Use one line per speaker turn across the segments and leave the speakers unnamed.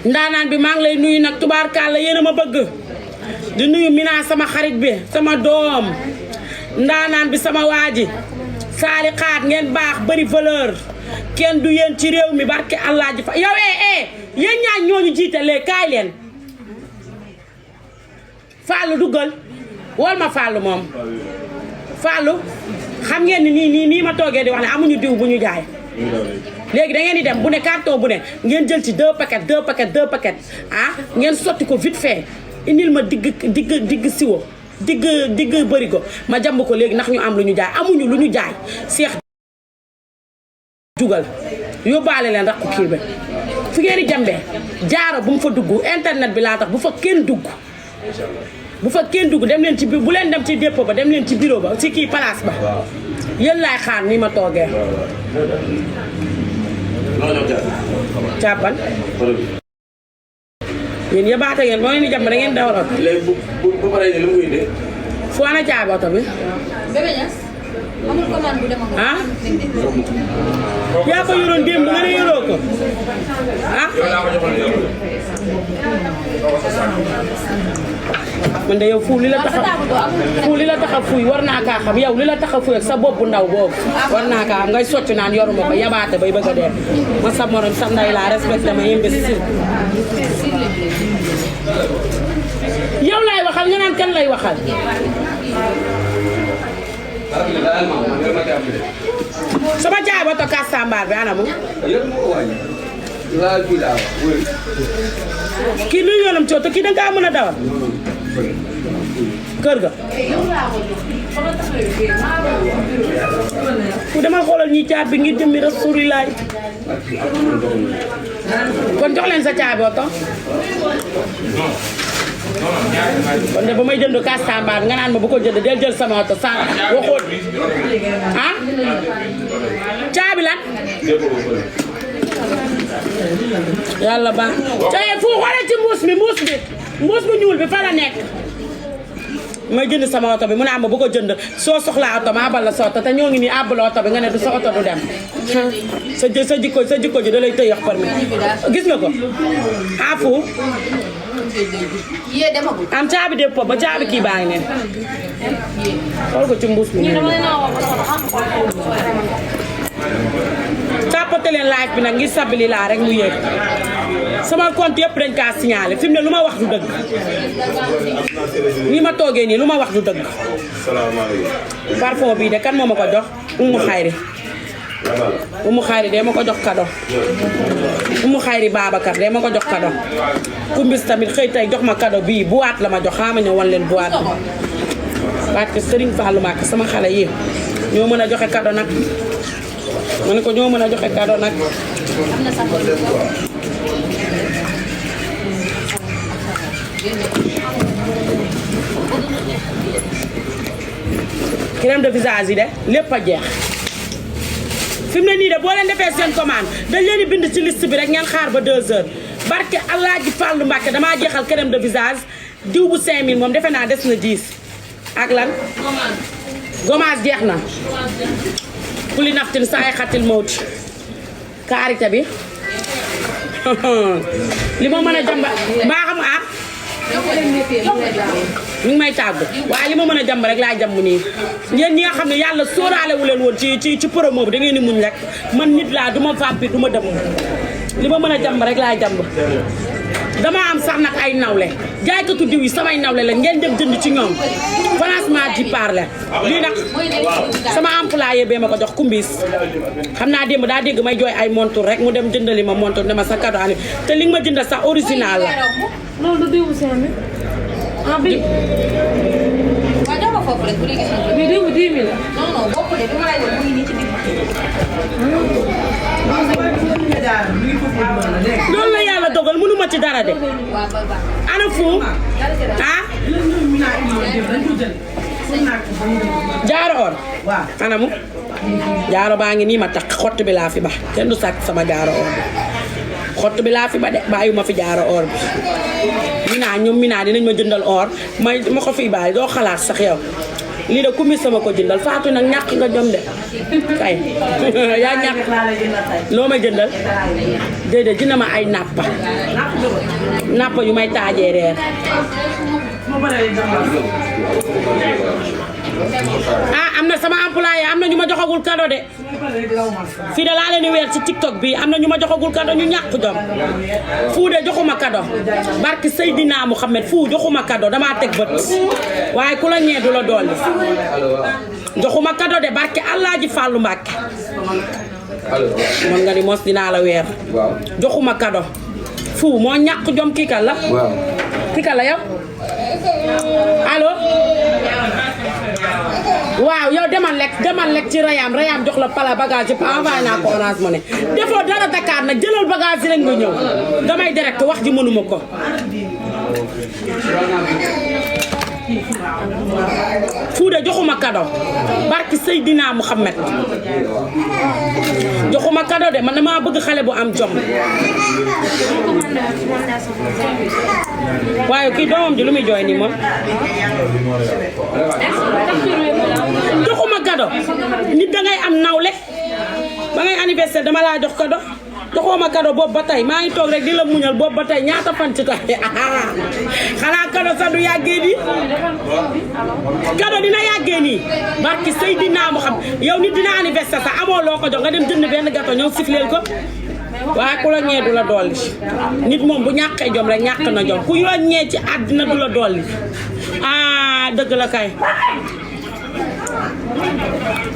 ndaanaan bi maa ngi lay nuyu nag tubaarkàlla yéen a ma bëgg di nuyu Mina sama xarit bi sama doom ndaanaan bi sama waaji saali xaat ngeen baax bari valeur kenn du yéen ci réew mi barke Allah ji fa yow yéen ñaar ñooñu jiitalee kaay leen Fallou duggal wol ma Fallou moom Fallou xam ngeen ni nii ma toogee di wax ne amuñu diw bu ñu jaay léegi da ngeen di dem bu ne carton bu ne ngeen jël ci 2 paquets ah ngeen sotti ko vite fait indil ma digg siwo digg bëri ko ma jàmb ko léegi ndax ñu am lu ñu jaay amuñu lu ñu jaay seex jugal yóbbaale leen raq kii ba fi ngeen di jàmbee jaaro bu mu fa dugg internet bi laa tax bu fa kenn dugg dem leen ci bu leen dem ci dépôt ba dem leen ci bureau ba ci kii place ba yéen laay xaar ni ma toogee càppal yéen yëbaate ngeen moo leen di jàmm da ngeen dawal oto
léegi bu paree ni lu muy indi
foo na caabi oto bi ah yaa ko yoroon démb nga ne yoroo ko ah man de yow fu li la tax a fuy war naa kaa xam yow li la tax a fuy ak sa bopp ndaw boobu war naa kaa xam ngay socc naan yoruma ko yabaate bay bëgg a dee ma sa morom sa nday laa respecté ma imbécile yow laay waxal nga naan kan lay waxal sama jaay ba to kastambaar bi anamu kii luy yoonam cooto kii danga mën a dawal kër ga ku demal xoolal ñi caabi ngir jëmmi rasulilaay kon jox leen sa caabi oto kon de ba may jënd kastambaar nga naan ma bu ko jënd del jël sama oto sa waxoon ah caabi lan yàlla ba tey fu xoolee ci mbuus bu ñuul bi fa la nekk may jënd sama oto bi mu ne am bu ko jënd soo soxlaa oto ma abal la sa oto te ñoo ngi nii àbb la oto bi nga ne du sa oto du dem sa jikko ji da lay tëy yox permis gis nga ko afu am caabi de pop ba caabi kii baa ngi ne xool ko ci mbuus mi tàppate leen live bi nag ngir sabili laa rek mu yéeg sama compte yëpp dañ kaa signalé fi mu ne lu ma wax du dëgg ni ma toogee nii lu ma wax du dëgg parfum bii de kan moo ma ko jox Umu Xayri de ma ko jox kado Umu Xayri Babacar de ma ko jox kado kumbis tamit xëy tey jox ma kado bii boîte la ma jox xaama ñëw wan leen boîte parce que Serigne Fallou Mbacké sama xale yi ñoo mën a joxe kado nag ma ne ko ñoo mën a joxe kado nag crème de visage yi de lépp a jeex fi mu ne nii de boo leen defee seen commande dañ leen di bind ci liste bi rek ngeen xaar ba 2 heures barke Alaaji Fallou Mbacké damaa jeexal crème de visage diw bu 5000 moom defe naa des na 10 ak lan gommage jeex na kuli naftin sa ay xatil mawti karité bi li ma mën a jàmba mbaa xam ah mi ngi may tàggu waaye li ma mën a jàmb rek laa jàmb nii yéen ñi nga xam ne yàlla sóoraale wu leen woon ci promo bi da ngeen di muñ rek man nit laa du ma vampi du ma dem li ma mën a jàmb rek laa jàmb dama am sax nag ay nawle jaaykatu diw yi samay nawle la ngeen dem jënd ci ñoom franchement di parler lii nag sama employé bee ma ko jox kumbis xam naa démb daa dégg may jooy ay montur rek mu dem jëndali ma montur ne ma sa cadeau ani te li nga ma jëndal sax original la
non du diwu 5000 ah bi
waaw jox ma foofu rek bu dee gis nga.
bi diwu 10 000 la.
non non bokk de bi ma lay wax mu ngi nii ci digg.
loolu la yàlla dogal mënu ma ci dara de
waaw ba baax.
ana fu ah jaaro or anamu jaaro baa ngi nii ma tax xott bi laa fi ba kenn du sàcc sama jaaro or bi xott bi laa fi ba de bàyyi ma fi jaaro or bi Mina ñoom Mina dinañ ma jëndal or ma ko fiy bàyyi doo xalaat sax yow lii de ku mi sama ko jëndal Fatou nag ñàkk nga jom de kay yaa ñàkk loo may jëndal déedéet dina ma ay nappa yu may taajee reer am na sama employé am na ñu ma joxagul cadeau de fii de laa leen di weer ci TikTok bi am na ñu ma joxagul cadeau ñu ñàkk jom fuu de joxuma cadeau barki Seydina Mouhamed fuu joxuma cadeau damaa teg bët waaye ku la ñee du la dolli joxuma cadeau de barki Alaaji Fàllu Mbàkke mën nga ni mos dinaa la weer joxuma cadeau fuu moo ñàkk jom kii kan la kii kan la yow allo waaw yow demal lekk ci Rayam jox la pala bagage yëpp envoyé naa ko Orange Money defoo dara Dakar nag jëlal bagage yi rek nga ñëw damay direct wax ji mënuma ko Fouda joxuma cadeau barki Seydina Mouhamed joxuma cadeau de man damaa bëgg xale bu am jom waaye kii doomam ji lu muy jooy nii moom joxuma cadeau nit dangay am nawle ba ngay anniversaire dama laa jox cadeau joxuma cadeau boobu ba tey maa ngi toog rek di la muñal boobu ba tey ñaata fan ci tey xanaa cadeau sax du yàggee nii cadeau dina yàggee nii barki Seydina Muhammad yow nit dina anniversaire sax amoo loo ko jox nga dem jënd benn gâteau ñëw sifleel ko waaye ku la ñee du la dolli nit moom bu ñàkkee jom rek ñàkk na jom ku yoo ñee ci àddina du la dolli dëgg la kay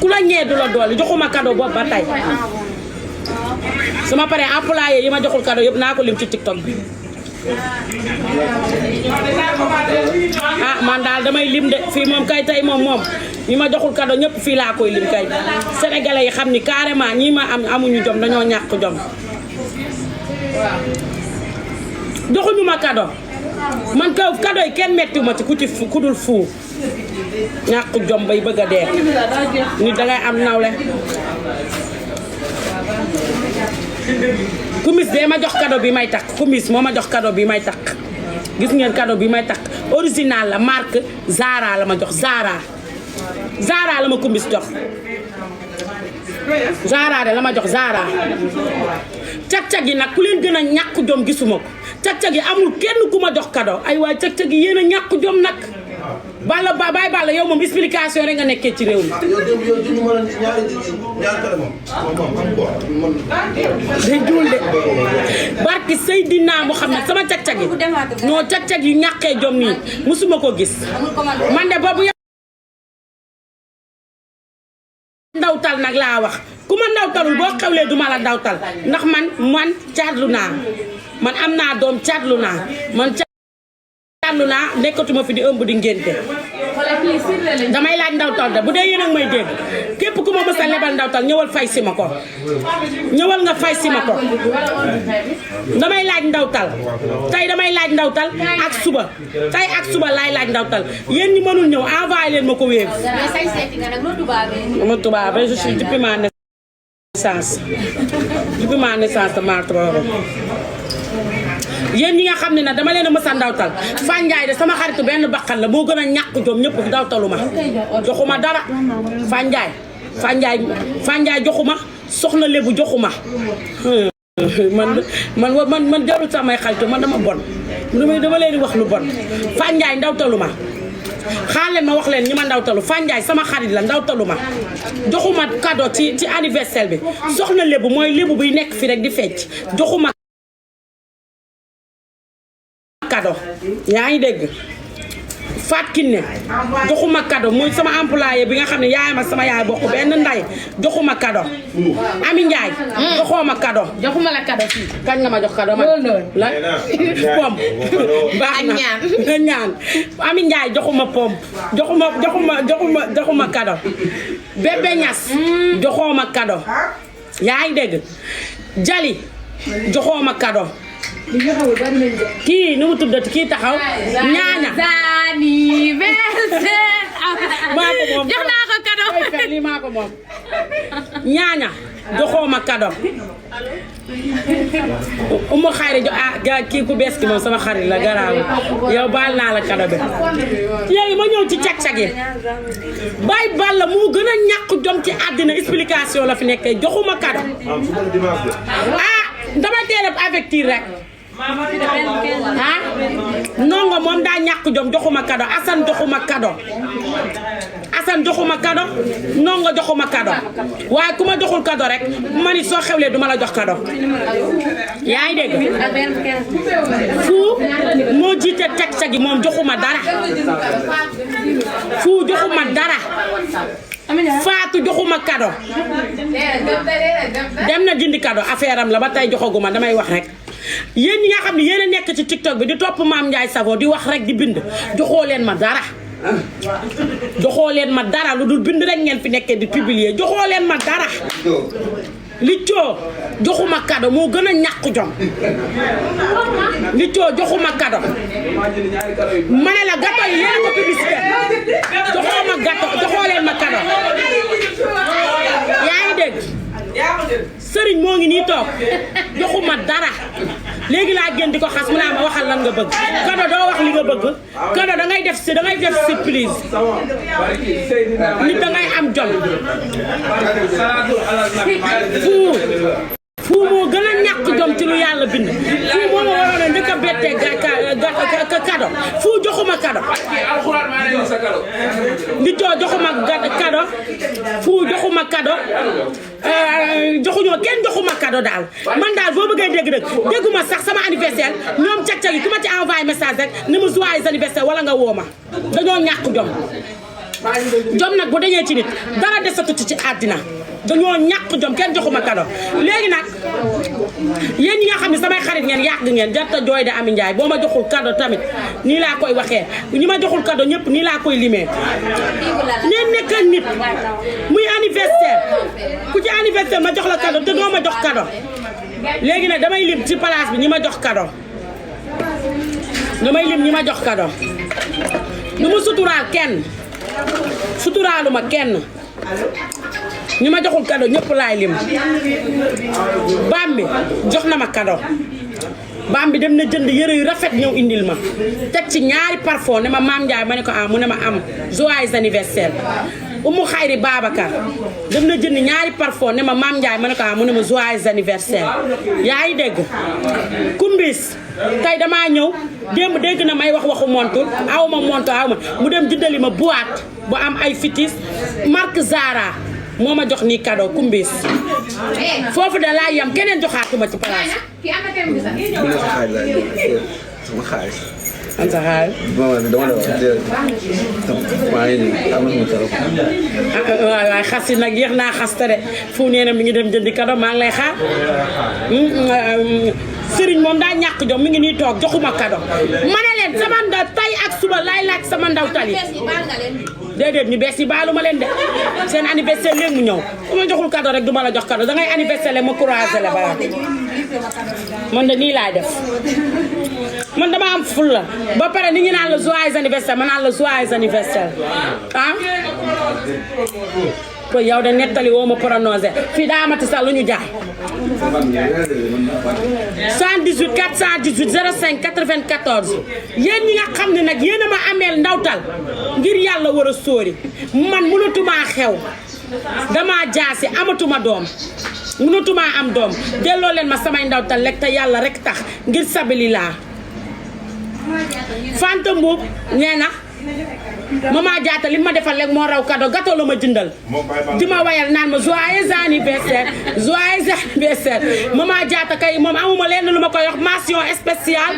ku la ñee du la dolli joxuma cadeau boobu ba tey su ma paree employé yi ma joxul cadeau yëpp naa ko lim ci TikTok bi man daal damay lim de fii moom kay tey moom ñi ma joxul cadeau ñëpp fii laa koy lim kay sénégalais yi xam ni carrément ñi ma amuñu jom dañoo ñàkk jom joxuñu ma cadeau man kaw cadeau yi kenn mettiwu ma ci ku dul fuu ñàkk jom bay bëgg a dee nit dangay am nawle kumis de ma jox cadeau bi may takk kumis moo ma jox cadeau bi may takk gis ngeen cadeau bi may takk original la marque Zara la ma jox Zara la ma kumis jox Zara de la ma jox Zara cag-cag yi nag ku leen gën a ñàkk jom gisuma ko cag-cag yi amul kenn ku ma jox cadeau ay waay cag-cag yi yéen a ñàkk jom nag Balla Baye Balla yow moom explication rek nga nekkee ci réew mi. day juul de barki Seydina Muhammad sama cag-cag yi ñoo cag-cag yu ñàkkee jom nii musuma ko gis man de boobu ndawtal nag laa wax ku ma ndawtalul boo xewlee duma la ndawtal ndax man caatlu naa man am naa doom caatlu naa man caatlu naa nekkatuma fi di ëmb di ngénte damay laaj ndawtal de bu dee yéen ak may dégg képp ku ma mës a lebal ndawtal ñëwal fay si ma ko ñëwal nga fay si ma ko damay laaj ndawtal tey damay laaj ndawtal ak suba tey ak suba laay laaj ndawtal yéen ñi mënul ñëw envoyé leen ma ko wéev ma tubaabee je suis depuis ma naissance de ma troro yéen ñi nga xam ne nag dama leen a mës a ndawtal Fanjaay de sama xaritu benn bakkan la moo gën a ñàkk jom ñëpp ndawtalu ma joxuma dara Fanjaay joxuma soxna Lebu joxuma man jarul sax may xaritu man dama bon dama leen di wax lu bon Fanjaay ndawtalu ma xaar leen ma wax leen ñi ma ndawtalu Fanjaay sama xarit la ndawtalu ma joxuma cadeau ci anniversaire bi soxna Lebu mooy Lebu buy nekk fi rek di fecc joxuma cadeau yaa ngi dégg Fatou Kiné joxuma cadeau muy sama employé bi nga xam ne yaayam ak sama yaay bokk benn nday joxuma cadeau Ami Ndiaye joxuma cadeau
joxuma la cadeau fii
kañ nga ma jox cadeau man la pompe baax na ñaan Ami Ndiaye joxuma pompe joxuma cadeau Bébé Ñas joxuma cadeau yaa ngi dégg Jali joxuma cadeau kii nu mu tuddati kii taxaw ñaaña
anniversaire
maa ko moom
jox naa ko cadeau
lii maa ko moom ñaaña joxoo ma cadeau umu xayri jo kii ku bees ki moom sama xarit la garaaw yow baal naa la cadeau bi léegi ma ñëw ci cag-cag yi Baye Balla moo gën a ñàkk jom ci àddina explication la fi nekkee joxuma cadeau dama teel a avertir rek Ndongo moom daa ñàkk jom joxuma cadeau Assane joxuma cadeau Ndongo joxuma cadeau waaye ku ma joxul cadeau rek ma ni soo xewlee duma la jox cadeau yaa ngi dégg fu moo jiite teg gi moom joxuma dara fu joxuma dara Faatu joxuma cadeau dem na jëndi cadeau affaire am la ba tey joxaguma damay wax rek yéen ñi nga xam ne yéen a nekk ci TikTok bi di topp Mame Ndiaye Savon di wax rek di bind joxoo leen ma dara lu dul bind rek ngeen fi nekkee di publier joxoo leen ma dara Licco joxuma cadeau moo gën a ñàkk jom Licco joxuma cadeau ma ne la gâteau yi yéen ko publicité joxoo leen ma cadeau yaa ngi dégg sëriñ moo ngi nii toog joxuma dara léegi laa gën di ko xas mu naa ma waxal lan nga bëgg cadeau doo wax li nga bëgg cadeau dangay def surprise nit dangay am jom fu moo gën a ñàkk jom ci lu yàlla bind fu moo ma waroon a njëkk a bettee cadeau fu joxuma cadeau nit yoo joxuma cadeau fu joxuma cadeau joxuñoo kenn joxuma cadeau daal man daal boo bëggee dégg dégguma sax sama anniversaire ñoom cag-cag yi ku ma ci envoyé message rek ni mu joyeux anniversaire wala nga woo ma dañoo ñàkk jom nag bu dañee ci nit dara desatu ci àddina dañoo ñàkk jom kenn joxuma cadeau léegi nag yéen ñi nga xam ne samay xarit ngeen yàgg ngeen jarta jooy de Ami Ndiaye boo ma joxul cadeau tamit nii laa koy waxee ñi ma joxul cadeau ñëpp nii laa koy limee ngeen nekk nit muy anniversaire ku ci anniversaire ma jox la cadeau te doo ma jox cadeau léegi nag damay lim ci place bi ñi ma jox cadeau du ma suturaal kenn suturaaluma kenn ñi ma joxul cadeau ñëpp laay lim Bambi jox na ma cadeau Bambi dem na jënd yëre yu rafet ñëw indil ma teg ci ñaari parfum ne ma Mame Ndiaye ma ne ko mu ne ma am joyeux anniversaire Umu Xayri Babacar dem na jënd ñaari parfum ne ma Mame Ndiaye ma ne ko mu ne ma joyeux anniversaire yaa ngi dégg Kumbis tey damaa ñëw démb dégg na may waxu montul awma mu dem jëndali ma boîte bu am ay fitis marque Zara moo ma jox nii cadeau Kumbis foofu da laa yam keneen joxaatuma ci place
sama xaalis.
an sa xaalis.
dama
waay xas yi nag yéex naa xasta de fu nee na mi ngi dem jëndi cadeau maa ngi lay xaar Sëriñ moom daa ñàkk jom mi ngi nii toog joxuma cadeau ma ne leen sama ndaw tay ak suba laay laaj sama ndaw tali déedéet ñu bees yi baalu ma leen de seen anniversaire léegi mu ñëw su ma joxul cadeau rek du ma la jox cadeau dangay anniversaire le ma croisé la balaa man de nii laay def man dama am ful la ba pare ni ñu naan la joyeux anniversaire ma naan la joyeux anniversaire ko yow de nettali woo ma prononcé fii daa amati sax lu ñu jaay 118 418 05 94 yéen ñi nga xam ne nag yéen a ma ameel ndawtal ngir yàlla war a sóori man mënatumaa xew dama jaasi amatuma doom mënatumaa am doom delloo leen ma samay ndawtal rek te yàlla rek tax ngir sabililaa Fanta Mbuub nee na Maman Diatta li ma defal rek moo raw cadeau gâteau la ma jëndal di ma wayal naan ma joyeux anniversaire Maman Diatta kay moom amuma lenn lu ma koy wax mention spéciale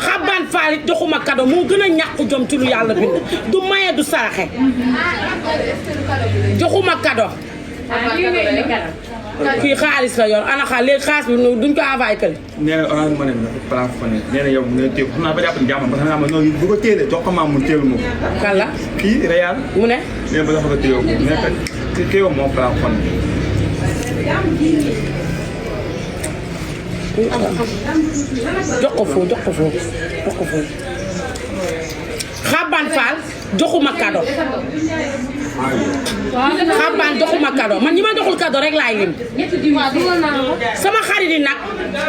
xaban falit joxuma cadeau moo gën a ñàkk jom ci lu yàlla bind du maye du saraxe joxuma cadeau kii xaalis la yor ana xaalis léegi xaalis bi duñ ko envoyé kële.
nee na orange money bi dafa plafonné nee na yow mu ne téye xam naa ba jàpp ne jàmm parce que xam naa bu ko téye jox ko maam mu téelu moom.
kan la
kii Réal.
mu ne.
nee na ba dafa ko téye moom nee na téye moo plafonné.
jox ko foofu. Xaban Fall joxuma cadeau xambaan joxuma cadeau man ñi ma joxul cadeau rek laay lim sama xarit yi nag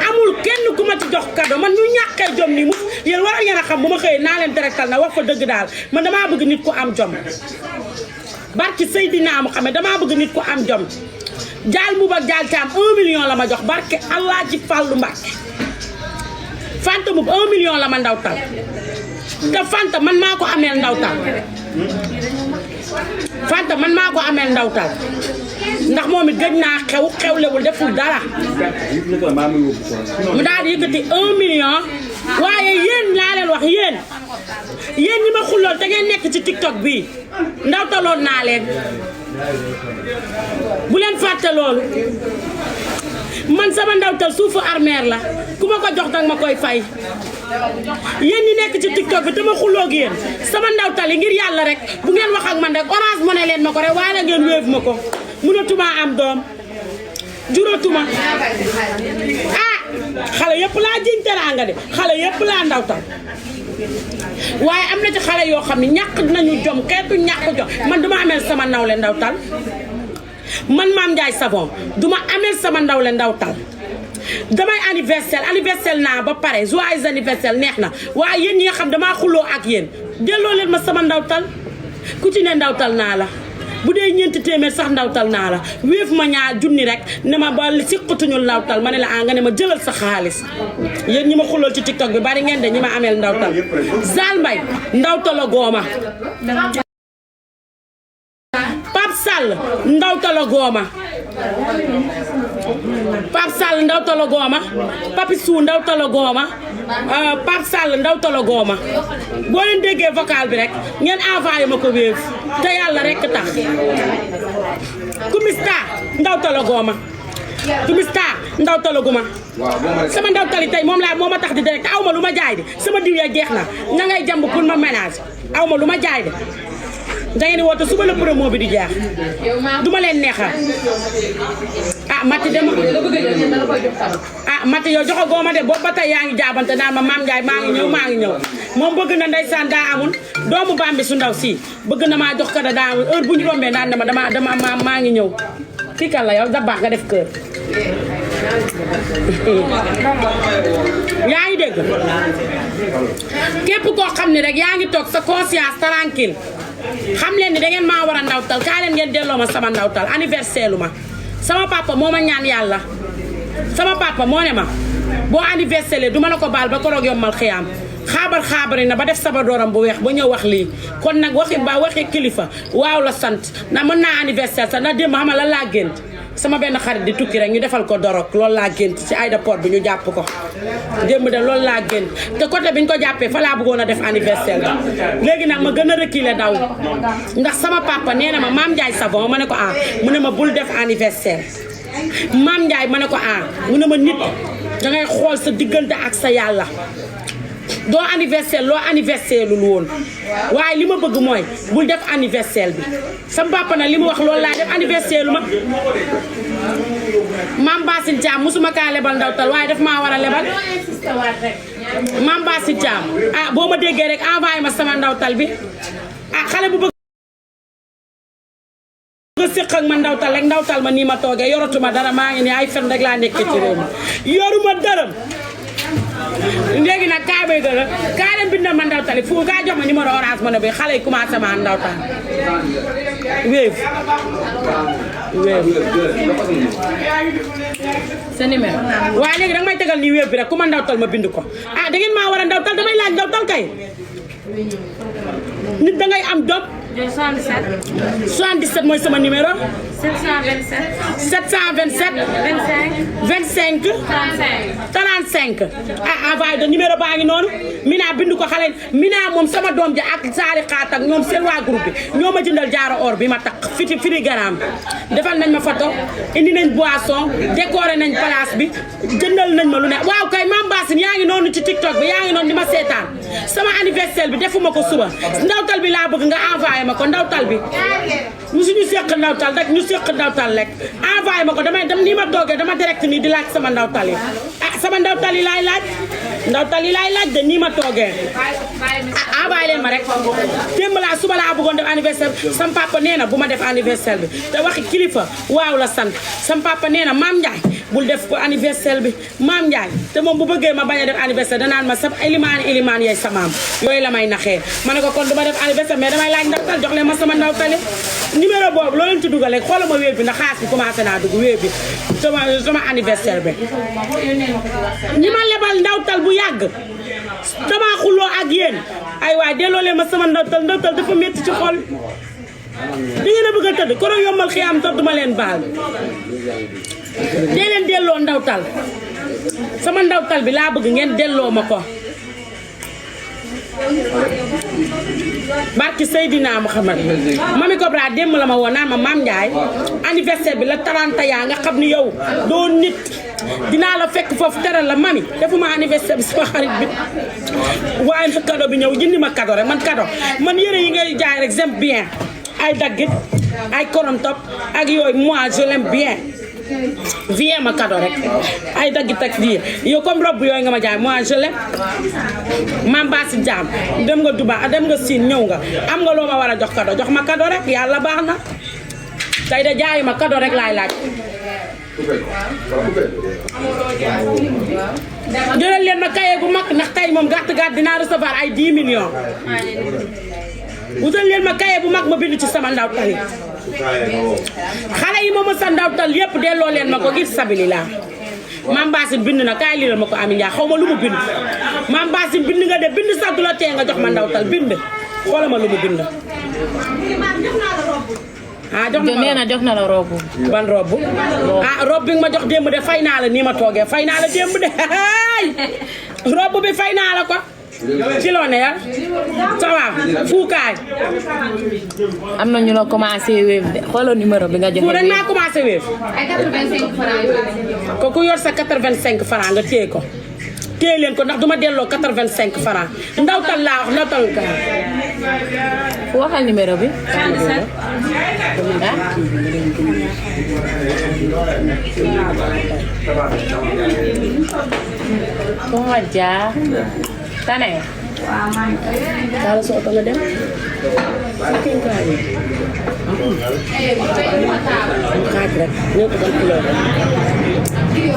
amul kenn ku ma ci jox cadeau man ñu ñàkkee jom nii mu yéen war ngeen a xam bu ma xëyee naa leen directal na wax fa dëgg daal man damaa bëgg nit ku am jom barki Seydina Muhammad damaa bëgg nit ku am jom jaal mu ba jaal caam 1 million la ma jox barke Allah ci Fàllu Mbàkke Fanta mu 1 million la ma ndawtal te Fanta man maa ko ameel ndawtal Fanta man maa ko ameel ndawtal ndax moom it gëj naa xewlewul deful dara mu daal di yëkkati 1 million waaye yéen laa leen wax yéen ñi ma xullool te ngeen nekk ci TikTok bii ndawtaloon naa leen bu leen fàtte loolu man sama ndawtal suufu armeer la ku ma ko jox danga ma koy fay yéen ñi nekk ci TikTok bi te ma xulloog yéen sama ndawtal yi ngir yàlla rek bu ngeen wax ak man rek Orange Money leen ma ko rek waaye ngeen wéef ma ko mënatuma am doom juróotuma xale yëpp laa jiñ teraanga de xale yëpp laa ndawtal waaye am na ci xale yoo xam ne ñàkk nañu jom xeetu ñàkk jom man duma ameel sama nawle ndawtal man Mame Ndiaye Savon duma ameel sama ndawle ndawtal damay anniversaire naa ba pare joyeux anniversaire neex na waaye yéen ñi nga xam damaa xuloo ak yéen delloo leen ma sama ndawtal ku ci ne ndawtal naa la bu dee ñeenti téeméer sax ndawtal naa la wéef ma ñaar junni rek ne ma ba siqatuñu ndawtal ma ne la nga ne ma jëlal sa xaalis yéen ñi ma xulool ci TikTok bi bari ngeen de ñi ma ameel ndawtal Zal Mbaye ndawtala gooma Pape Sall ndawtala gooma Pape Sall ndawtala gooma Papi Sou ndawtala gooma Pape Sall ndawtala gooma boo leen déggee vocal bi rek ngeen envoyé ma ko wéef te yàlla rek tax Kumista ndawtala gooma Kumista ndawtala guma sama ndawtali tey moo ma tax di direct aw ma lu ma jaay de sama diw ya jeex na ña ngay jàmb pour ma ménage aw ma lu ma jaay de da ngeen di woote suba la promo bi di jeex duma leen neexal Mati dem Mati yow joxo gooma de boobu ba tey yaa ngi jaabante naan ma Mame Ndiaye maa ngi ñëw moom bëgg na ndeysaan daa amul doomu Bambi su ndaw si bëgg na maa jox kada daa amul heure bu ñu rombee naan dama maa ngi ñëw kii kan la yow da baax nga def kër yaa ngi dégg képp koo xam ne rek yaa ngi toog sa conscience tranquille xam leen ni da ngeen maa war a ndawtal kaa leen ngeen delloo ma sama ndawtal anniversaire lu ma sama papa moo ma ñaan yàlla sama papa moo ne ma boo anniversaire du ma la ko baal ba koroog yombal xiyaam xaabari na ba def saba dooram bu weex ba ñëw wax lii kon nag waxi kilifa waaw la sant na mën naa anniversaire sax ndax démb xam lan laa gént sama benn xarit di tukki rek ñu defal ko dorog loolu laa gént ci aéroport bi ñu jàpp ko démb de loolu laa gént te côté bi ñu ko jàppee fa laa bëggoon a def anniversaire bi léegi nag ma gën a reculer daw ndax sama papa nee na ma Mame Ndiaye Savon ma ne ko mu ne ma bul def anniversaire Mame Ndiaye ma ne ko mu ne ma nit dangay xool sa diggante ak sa yàlla doo anniversaire loo anniversaire lul woon waaye li ma bëgg mooy bul def anniversaire bi sama papa nag li mu wax loolu laa def anniversaire lu ma Mame Bassine Thiam musuma kaa lebal ndawtal waaye daf maa war a lebal Mame Bassine Thiam boo ma déggee rek envoyé ma sama ndawtal bi xale bu bëgg nga séq ak ma ndawtal rek ndawtal ma nii ma toogee yoratuma dara maa ngi ne ay fen rek laa nekkee ci réew mi yoruma dërëm léegi nag kaa bay gën a kaa leen bindal ma ndawtali fu kaa jox ma numéro Orange Money bi xale yi commencé ma ndawtal wéef
sa numéro
waaye léegi danga may tegal nii wéef bi rek ku ma ndawtal ma bind ko da ngeen maa war a ndawtal damay laaj ndawtal kay nit dangay am doom 77 mooy sama numéro 727 25 35 envoyé de numéro baa ngi noonu Mina bindu ko xale Mina moom sama doom ji ak saali xaat ak ñoom seen waa groupe bi ñoo ma jëndal jaaro or bi ma takk firi garaam defal nañ ma photo indi nañ boisson décoré nañ place bi jëndal nañ ma lu ne waaw kay Mame Bassine yaa ngi noonu ci TikTok bi yaa ngi noonu di ma seetaan sama anniversaire bi defuma ko suba ndawtal bi laa bëgg nga envoyé ma ko ndawtal bi musuñu seq ndawtal rek ñu seq ndawtal rek envoyé ma ko damay dem nii ma toogee dama direct nii di laaj sama ndawtal yi sama ndawtal yi laay laaj ndawtal yi laay laaj de nii ma toogee envoyé leen ma rek démb laa suba laa bëggoon def anniversaire sam papa nee na bu ma def anniversaire bi te waxi kilifa waaw la sant sam papa nee na Maam Ndiaye bul def ko anniversaire bi Maam Ndiaye te moom bu bëggee ma bañ a def anniversaire danaan ma sa ilimaan yay sa maam yooyu la may naxee ma ne ko kon du ma def anniversaire mais damay laaj ndawtal jox leen ma sama ndawtale numéro boobu loo leen ci dugal rek xoolal ma wéeb bi ndax xaalis bi commencé naa dugg wéeb bi sama anniversaire bi ñi ma lebal ndawtal bu yàgg dama xuloo ak yéen ay waay delloo leen ma sama ndawtal dafa métti ci xol da ngeen a bëgg a tëdd koro yombal xiyaam sax duma leen baal dee leen delloo ndawtal sama ndawtal bi laa bëgg ngeen delloo ma ko barki Seydina Muhammad Mami Cobra démb la ma woo naan ma Maam Ndiaye anniversaire bi la 30 yaa nga xam ni yow doo nit dinaa la fekk foofu teral la mami defuma anniversaire bi sama xarit bi waaye nag cadeau bi ñëw jëndi ma cadeau rek man yére yi ngay jaay rek j'aime bien ay daggit ay korom top ak yooyu moi je l'aime bien vie ma cadeau rek ay daggit ak vie yow comme robe yooyu nga ma jaay moi je l'aime Mame Bassi Jaam dem nga Duba dem nga Siin ñëw nga am nga loo ma war a jox cadeau jox ma cadeau rek yàlla baax na tey de jaayi ma cadeau rek laay laaj jëlal leen ma kaye bu mag ndax tey moom gàtt dinaa recevoir ay 10 millions wutal leen ma kaye bu mag ma bind ci sama ndawtal yi xale yi ma sa ndawtal yépp delloo leen ma ko ngir sabilillah Mame Bassi bind na kaay lii la ma ko Ami Ndiaye xaw ma lu mu bind Mame Bassi bind nga de bind sax du la tee nga jox ma ndawtal bind xoolal ma lu mu bind jox na
nee na jox na la robe.
ban robe robe bi nga ma jox démb de fay naa la nii ma toogee fay naa la démb de robe bi fay naa la ko ci loo ne ça va fuukaay
am na ñu la commencé wéef de xoolal numéro bi nga joxe.
fu dañ maa commencé wéef
ay 85 francs
ko ku yor sa 85 francs nga téye ko téye leen ko ndax duma delloo 85 francs ndawtal laa wax ndawtal ka
waxal numéro bi.
37
ko nga jaar tane.
kaala sa oto nga dem fucking kaay xaaj rek ñëpp ban couleur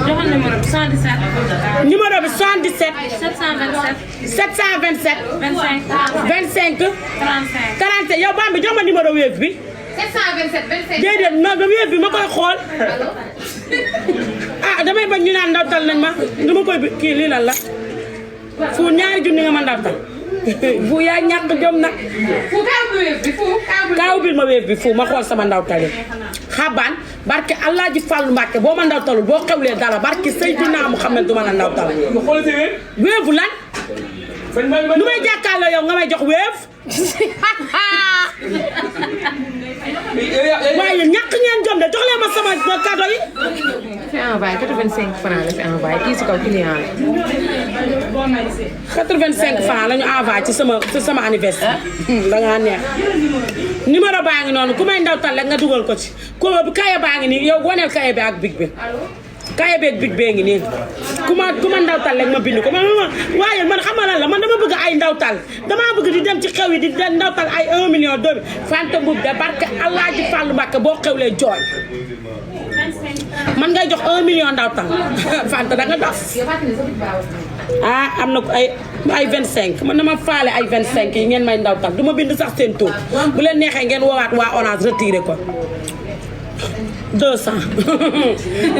joxal numéro bi 77.
numéro bi 77
727.
727
25.
25 35 yow Bambi jox ma numéro Wave bi
727 25
déedéet non Wave bi ma koy xool damay bañ ñu naan ndawtal nañ ma dama koy kii lii lan la fu ñaari junni nga ma ndawtal fu yaa ñàkk jom nag
fu kaaw bi wéef bi fu
kaaw bil ma Wave bi fu ma xool sama ndawtal yi xabaan barke Allah ji Fallu Mbàkke boo ma ndawtalul boo xewlee dara barke Seydina Muhammad du ma la ndawtal Wave lan lu may jàkkaarloo yow nga may jox Wave waaye ñàkk ngeen jom de jox leen ma sama cadeau yi.
fi envoyé 85 francs la fi envoyé kii si kaw client la.
85 francs la ñu envoyé ci sama anniversaire. da ngaa neex numéro baa ngi noonu ku may ndawtal rek nga dugal ko ci ko kaye baa ngi nii yow waneel kaye bi ak big bi. kaye beeg big bee ngi nii ku ma ndawtal rek ma bind ko waaye man xam nga lan la man dama bëgg ay ndawtal dama bëgg di dem ci xew yi di ndawtal ay 1 million 2 Fanta Mboup de barke Allah ji Fallu Mbàkke boo xewlee jooy man ngay jox 1 million ndawtal Fanta da nga dof am na ko ay 25 man dama faale ay 25 yi ngeen may ndawtal du ma bind sax seen tur bu leen neexee ngeen woowaat waa Orange retiré ko 200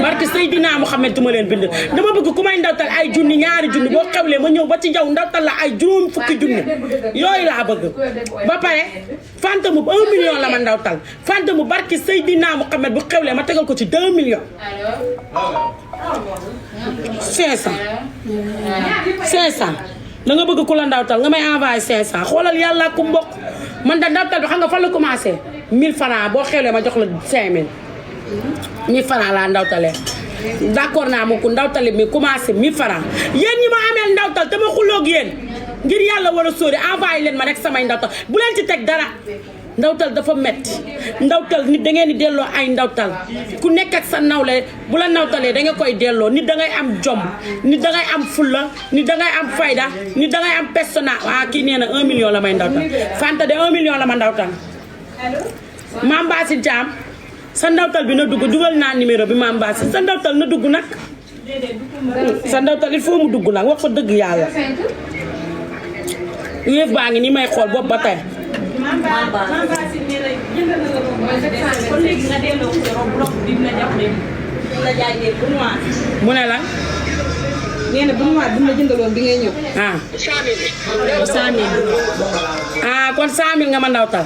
barke Seydina Muhammad duma leen bind dama bëgg ku may ndawtal ay junni ñaari junni boo xewlee ma ñëw ba ci jaw ndawtal la ay juróom fukki junni yooyu laa bëgg ba pare Fanta Mboup 1 million la ma ndawtal Fanta Mboup barke Seydina Muhammad bu xewlee ma tegal ko ci 2 millions 500 da nga bëgg ku la ndawtal nga may envoyé 500 xoolal yàlla ku mbokk man da ndawtal bi xam nga fan la commencé 1000 francs boo xewlee ma jox la 5000 1000 francs laa ndawtalee d'accord naa ma ko ndawtale mi commencé 1000 francs yéen ñi ma ameel ndawtal te ma xuloog yéen ngir yàlla war a sóori envoyé leen ma rek samay ndawtal bu leen ci teg dara ndawtal dafa metti ndawtal nit da ngeen di delloo ay ndawtal ku nekk ak sa nawle bu la ndawtalee da nga koy delloo nit da ngay am jom nit da ngay am fulla nit da ngay am fayda nit da ngay am persona kii nee na 1 million la may ndawtal Fanta de 1 million la ma ndawtal Mame Bassine Thiam sa ndawtal bi na dugg dugal naa numéro bi Mame Bassine sa ndawtal na dugg nag sa ndawtal il faut mu dugg nag wax ko dëgg yàlla yëf baa ngi ni may xool bopp ba tey mu ne la
nee na bu mu waat bu ma jëndaloon bi ngay ñëw.
kon 100000 nga ma ndawtal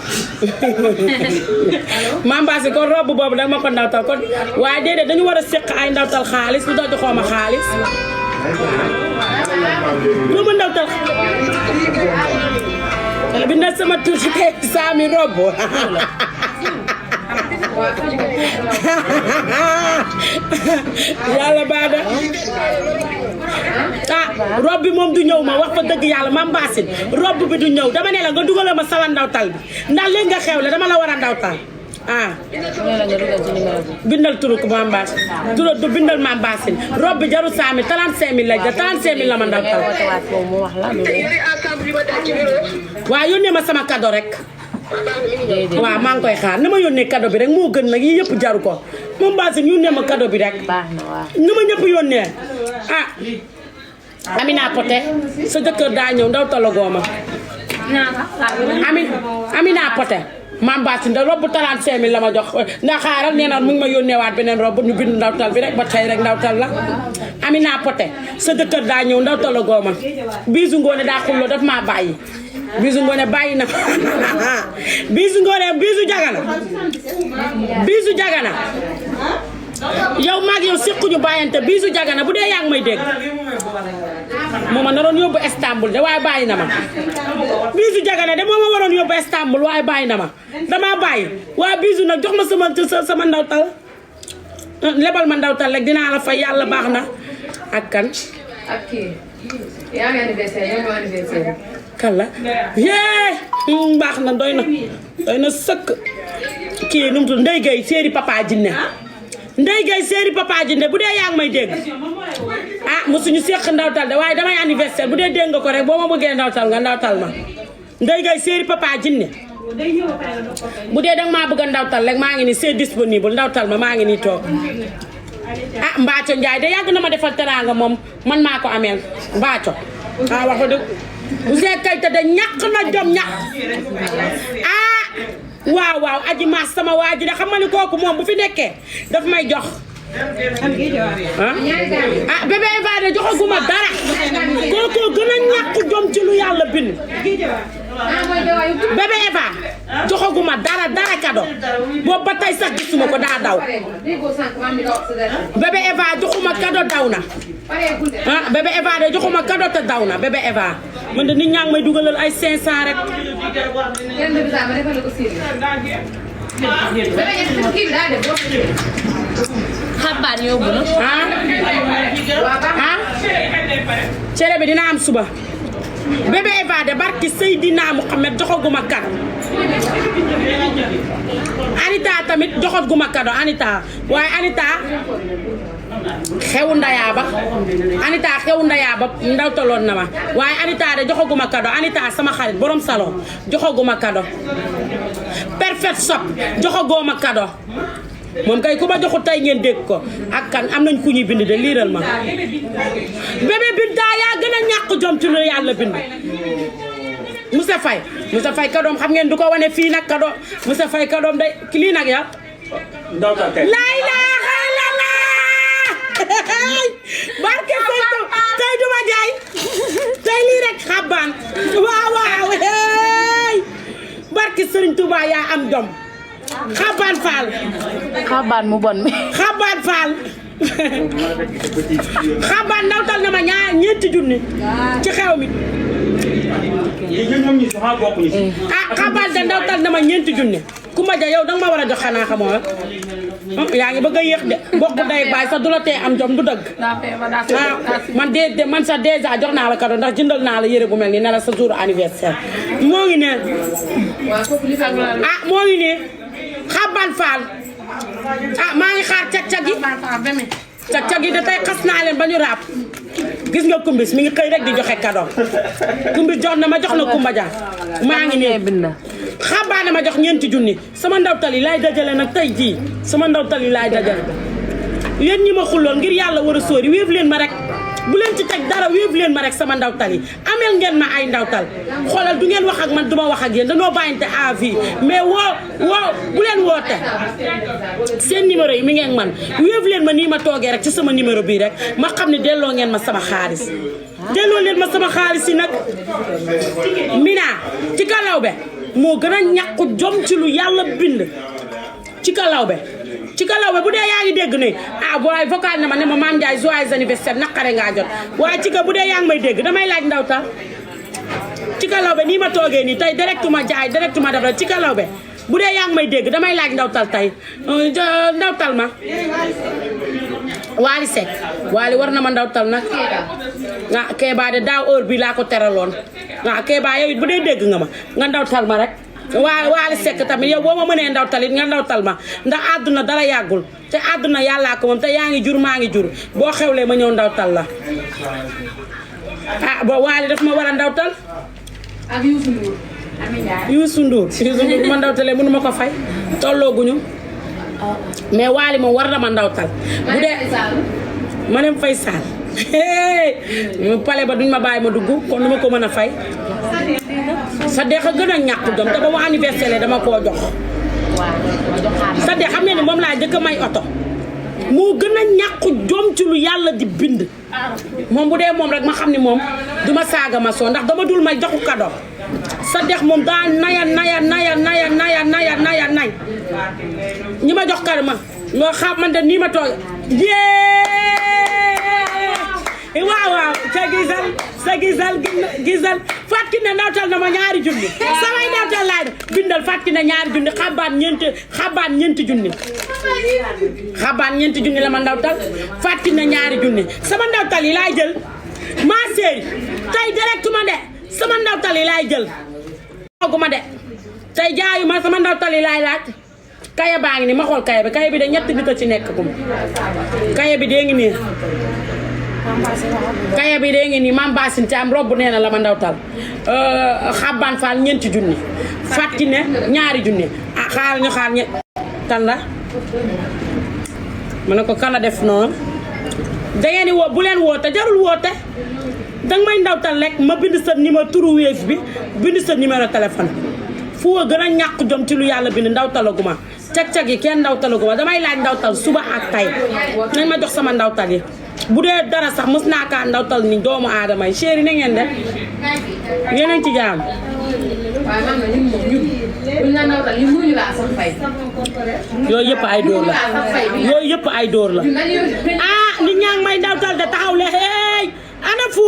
Mame Bassine kon robe boobu danga ma ko ndawtal kon waaye déedéet dañu war a séq ay ndawtal xaalis lu tax joxoo ma xaalis lu ma ndawtal bi na sama tur ci kay 100000 robe yàlla baax na robe bi moom du ñëw ma wax fa dëgg yàlla Mame Bassine robe bi du ñëw dama ne la nga dugal ma sama ndawtal bi ndax léegi nga xewle dama la war a ndawtal bindal turu ko Mame Bassine turu bindal Mame Bassine robe bi jarul 100000 35000 lañ da 35000 la ma ndawtal waaw yónnee ma sama cadeau rek waaw maa ngi koy xaar na ma yónnee cadeau bi rek moo gën nag yii yëpp jaru ko Mame Bassine yónnee ma cadeau bi rek na ma ñëpp yónnee Amina Poté sa jëkkër daa ñëw ndaw talagoo ma Amina Poté Mame Bassine da robu 35000 la ma jox ndax xaaral nee na mu ngi ma yónnee waat beneen robu ñu bind ndawtal bi rek ba tey rek ndawtal la Amina Poté sa jëkkër daa ñëw ndaw talagoo ma bisu ngoone daa xulloo daf maa bàyyi bisu ngoone bàyyi na bisu ngoone bisu jagana yow maag yow séquñu bàyyante bisu jagana bu dee yaa ngi may dégg mooma naroon yóbbu Istanbul de waaye bàyyi na ma bisu jagana de mooma waroon yóbbu Istanbul waaye bàyyi na ma dama bàyyi waaye bisu nag jox ma sama ndawtal lebal ma ndawtal rek dinaa la fay yàlla baax na ak kan
ak kii yaa ngi anniversaire yow anniversaire
kalla yee baax na doy na sëkk kii nu mu tudd Ndeye Gueye séeri Papa Jinne Ndeye Gueye séeri Papa Jinne bu dee yaa ngi may dégg mosuñu séq ndawtal de waaye damay anniversaire bu dee dégg nga ko rek boo ma bëggee ndawtal nga ndawtal ma Ndeye Gueye séeri Papa Jinne bu dee danga maa bëgg a ndawtal rek maa ngi nii c'est disponible ndawtal ma maa ngi nii toog Mbaaco Ndiaye de yàgg na ma defal teraanga moom man maa ko ameel Mbaaco wax dëgg Ouzin Keita de ñàkk na jom ñàkk waaw aji maas sama waa ji de xam nga ni kooku moom bu fi nekkee daf may jox bébé Eva de joxaguma dara kooku gën a ñàkk jom ci lu yàlla bind bébé Eva joxaguma dara kado boobu ba tey sax gisuma ko daa daw bébé Eva joxuma kado daw na bébé Eva de joxuma kado te daw na bébé Eva man de nit ñaa ngi may dugalal ay 500 rek
xabaar yóbbu na
cere bi dina am suba bébé Eva de barki Seydina Mouhamed joxaguma kado Anita tamit joxaguma kado Anita waaye Anita xewu ndayaaba ndawtaloon na ma waaye Anita de joxaguma kado Anita sama xarit borom salon joxaguma kado perfect shop joxaguma kado moom kay ku ma joxu tey ngeen dégg ko ak kan am nañ ku ñuy bind de liiral ma bébé Binta yaa gën a ñàkk jom ci lu yàlla bind Moussa Faye kadoom xam ngeen du ko wane fii nag kado Moussa Faye kadoom day lii nag ya laa ilaaha illallaah barke tey duma jaay tey lii rek xabaan waaw barke Serigne Touba yaa am jom xabaan Fall
xabaan mu bon mi
xabaan Fall xabaan ndawtal na ma ñeenti junni ci xew mi xabaan de ndawtal na ma ñeenti junni ku ma ja yow danga ma war a jox xanaa xamoo yaa ngi bëgg a yéex de bokk day baay sax du la tee am jom du dëgg man sax déjà jox naa la cadeau ndax jëndal naa la yére bu mel nii ne la sa jour anniversaire moo ngi ne moo ngi ne xaban faal maa ngi xaar cag-cag yi cag-cag yi da tey xas naa leen ba ñu raab gis nga kumbis mi ngi xëy rek di joxe cadeau kumbis jox na ma jox na kumba ja maa ngi ne xabaane ma jox ñeenti junni sama ndawtal yi laay dajale nag tey jii sama ndawtal yi laay dajale yéen ñi ma xulloon ngir yàlla war a sóori wéef leen ma rek bu leen ci teg dara wéef leen ma rek sama ndawtal yi ameel ngeen ma ay ndawtal xoolal du ngeen wax ak man duma wax ak yéen danoo bàyyinte à vie mais woo bu leen woote seen numéro yi mi ngeen man wéef leen ma nii ma toogee rek ci sama numéro bii rek ma xam ne delloo ngeen ma sama xaalis delloo leen ma sama xaalis yi nag Mina ci Kalawbe moo gën a ñàkku jom ci lu yàlla bind ci Kalawbe bu dee yaa ngi dégg ne booy vocal na ma ne ma Mame Ndiaye joyeux anniversaire naqare ngaa jot waaye ci bu dee yaa ngi may dégg damay laaj ndawtal ci Kalawbe nii ma toogee nii tey directement jaay directement def la ci Kalawbe bu dee yaa ngi may dégg damay laaj ndawtal tey ndawtal ma Waly Seck Waly war na ma ndawtal nag Kéba de daaw heure bi laa ko teraloon Kéba yow it bu dee dégg nga ma nga ndawtal ma rek Waly Seck tamit yow boo ma mënee ndawtal it nga ndawtal ma ndax àdduna dara yàggul te àdduna yàllaa ko moom te yaa ngi jur maa ngi jur boo xewlee ma ñëw ndawtal la ba Waly daf ma war a ndawtal
ak
Youssou Ndour ma ndawtalee mënu ma ko fay tollooguñu mais Waly moom war na ma ndawtal bu dee ma dem fay saal pale ba duñ ma bàyyi ma dugg kon du ma ko mën a fay sa dex a gën a ñàkk jom te ba mu anniversaire dama koo jox sa dex xam ne ni moom laa jëkk may oto moo gën a ñàkk jom ci lu yàlla di bind moom bu dee moom rek ma xam ni moom duma saaga ma soo ndax dama dul may joxu cadeau sa dex moom daa naya nay ñi ma jox cadeau ma loo xam man de nii ma toog waaw ca gisal fàtki ne ndawtal na ma ñaari junni samay ndawtal laay bindal fàtki ne ñaari junni xabaan ñeenti junni la ma ndawtal fàtki ne ñaari junni sama ndawtal yi laay jël ma séeri tey directement de sama ndawtal yi laay jël oguma de tey jaayu ma sama ndawtal yi laay laaj kaya baa ngi ni ma xool kaya bi de ñetti nit a ci nekk gum kaya bi dee ngi nii kaya bi dee ngi nii Mame Bassine Thiam robb nee na la ma ndawtal xabbaan faal ñeenti junni fàtti ne ñaari junni xaar ñu xaar kan la ma ne ko kan la def noonu dangeen di woo bu leen woote jarul woote danga may ndawtal rek ma bind sa numéro turu Wave bi bind sa numéro téléphone fu wa gën a ñàkk jom ci lu yàlla bind ndawtalaguma cag-cag yi kenn ndawtalaguma damay laaj ndawtal suba ak tay nañ ma jox sama ndawtal yi bu dee dara sax mës naa kaa ndawtal ni doomu aadama yi chéri na ngeen def yeneen ci jaam yooyu yëpp ay dóor la nit ñaa ngi may ndawtal de taxaw le hey ana fu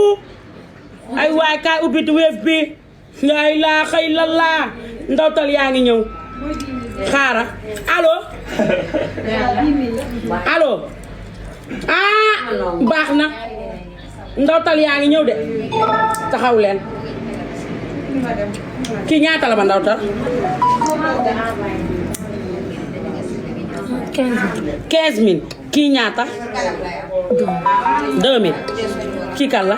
ay waay kaay ubbiti Wave bi la ilaha illallah ndawtal yaa ngi ñëw xaara allo baax na ndawtal yaa ngi ñëw de taxaw leen kii ñaata la ma ndawtal 15 000 kii ñaata 2000 kii kan la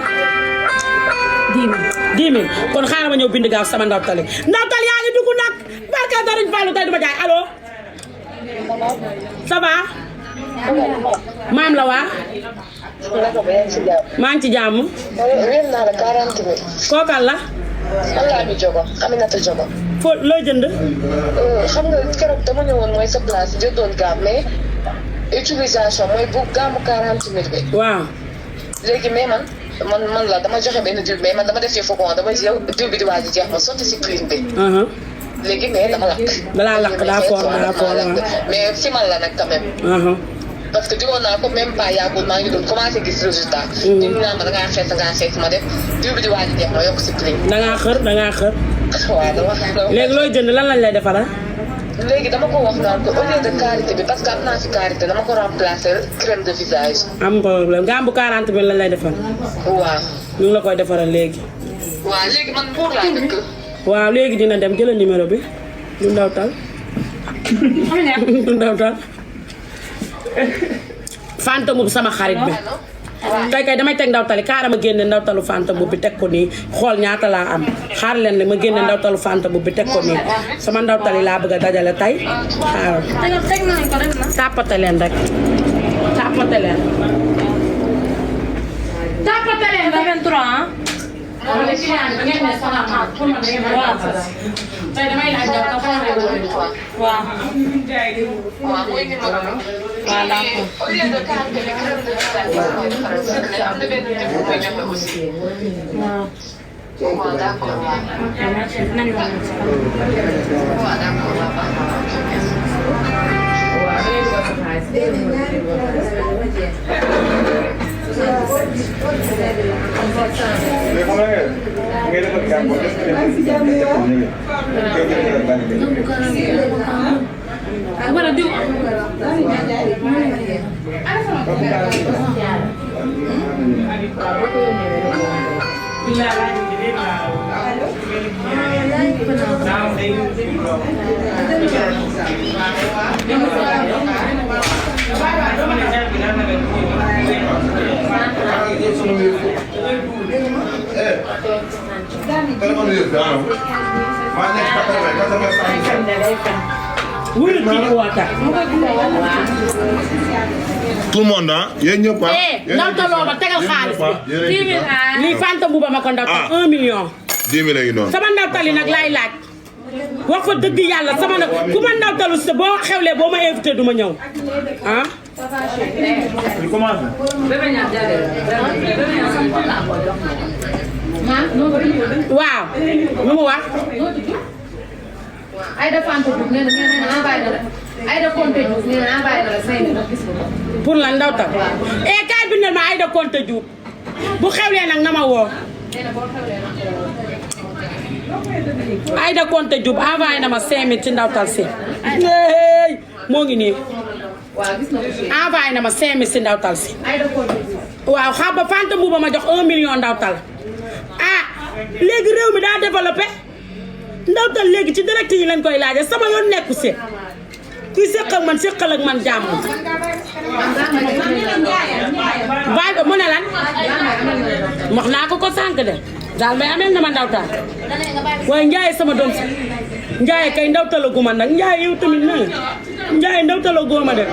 10 000 kon xaaral ma ñëw bind gaaw sama ndawtal yaa ngi dugg nag barka darañ fallu tey duma jaay allo ça va maam la waa maa ngi ci jàmm kookal la
Ami Jogo Aminata Jogo
foo looy jënd
xam nga keroog dama ñëwoon mooy sa place jëndoon gaam mais utilisation mooy bu gaamu 40 000 bi
waaw
léegi mais man la dama joxe benn diw mais man dama def foofu kon dama yow diw bi di waaj a jeex ma sotti si clean bi léegi mais dama lakk
dalaa lakk daa foor
mais si man la nag quand même parce que diwoon naa ko même pas yàggul maa ngi doon commencé gis résultat ñu naan ma dangaa xees ma def diw bi di waaj a jeex ma yokk si clean
dangaa xër
waaw dama
léegi looy jënd lan lañ lay defaral
léegi dama ko wax naan ko au lieu de karité bi parce que am naa si karité dama ko remplacer crème de visage.
am problème nga am bu 40 000 lañ lay defal.
waaw.
ñu ngi la koy defaral léegi.
waaw léegi man Mbour laa dëkk.
waaw léegi dina dem jëlal numéro bi du ndaw tal. du ndaw tal. Fanta Mboup sama xarit bi. tey kay damay teg ndawtali kaara ma génne ndawtalu Fanta Mboup bi teg ko nii xool ñaata laa am xaar leen ne ma génne ndawtalu Fanta Mboup bi teg ko nii sama ndawtali laa bëgg a dajale tey xaaral tàppate leen rek tàppate leen
Le 23 ah.
tey damay laaj
waaw.
waaw mooy numéro bi.
waaw d'accord.
au lieu de karité bi crème de visage bi mooy faral di am na benn diw bu muy joxe aussi.
waaw.
waaw d'accord waaw.
nañu la
waaw d'accord waaw baax
mais xam nga ngay defal gàmm boo
wuri kii woote
tout le monde ah yéen ñëpp ah.
ndawtaloo ma tegal xaalis bi lii Fanta Mboup ma ko ndawtal 1 million
10 000 léegi noonu.
sama ndawtali nag laay laaj wax fa dëgg yàlla sama nag ku ma ndawtalu sa boo xewlee boo ma invité du ma ñëw ah.
ñu commencé.
waaw lu mu wax.
Aïda Fanta Diouf nee na envoyé na la Aïda Konté Diouf nee na envoyé na la 5 000 gis nga ko.
pour lan ndawtal. kaay bindal ma Aïda Konté Diouf bu xewlee nag na ma woo. Aïda Konté Diouf envoyé na ma 5000 ci ndawtal si. moo ngi nii. envoyé na ma 5000 ci ndawtal si. waaw xam nga Fanta Mboup ma jox 1 million ndawtal. ah léegi réew mi daa développé ndawtal léegi ci direct yi lañ koy laaje sama yoon nekku si. kuy séqal man séqal ak man jàmm. bàyyi ko mu ne lan. wax naa ko sànq de daal may amel na ma ndawtal. waaye Ndiaye sama doom si Ndiaye kay ndawtalagu ma nag Ndiaye yow tamit na Ndiaye ndawtalagoo ma de.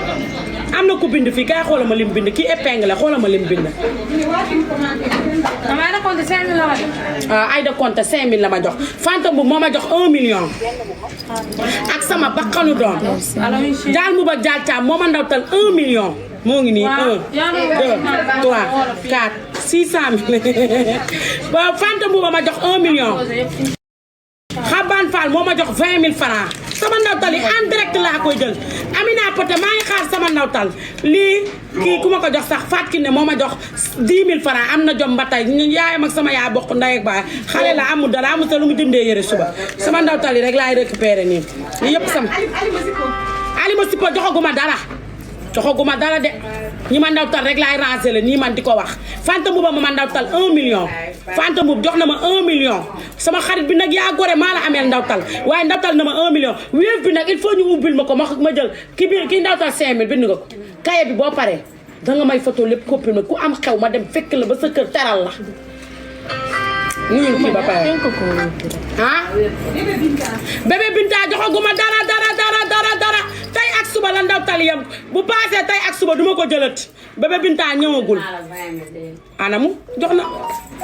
am na ku bind fii kay xoolal ma lim bind kii épingle xoolal ma lim bind.
Aïda Konté 5 000 la ma jox.
Aïda Konté 5 000 la ma jox Fanta Mboup moo ma jox 1 million. ak sama bakkanu doom. Jaal mu ba Jaal Caam moo ma ndawtal 1 million. moo ngi nii 1 2 3 4 600 000 waaw Fanta Mboup ma jox 1 million. Xabaan Fall moo ma jox 20 000 francs sama ndawtal yi en direct laa koy jël Amina Poté maa ngi xaar sama ndawtal lii kii ku ma ko jox sax Fatou Kiné moo ma jox 10 000 francs am na jom ba tey yaayam ak sama yaa bokk ndey ak baay xale la amul dara amul sa lu mu jëndee yëre suba sama ndawtal yi rek laay récupéré nii lii yëpp sama Alima Sipa joxaguma dara de ñi ma ndawtal rek laay ranger la nii man di ko wax Fanta Mboup ma ndawtal 1 million Fanta Mboup jox na ma 1 million sama xarit bi nag yaa gore maa la ameel ndawtal waaye ndawtal na ma 1 million wéef bi nag il faut ñu ubbil ma ko ma jël kii ndawtal 5 000 bind nga ko kaye bi boo paree danga may photo lépp copie ma ku am xew ma dem fekk la ba sa kër teral la nuyul kii ba pare ah bébé Binta joxaguma dara tey ak suba la ndawtal yam bu paasee tey ak suba duma ko jëlati bébé Binta ñëwagul anamu jox na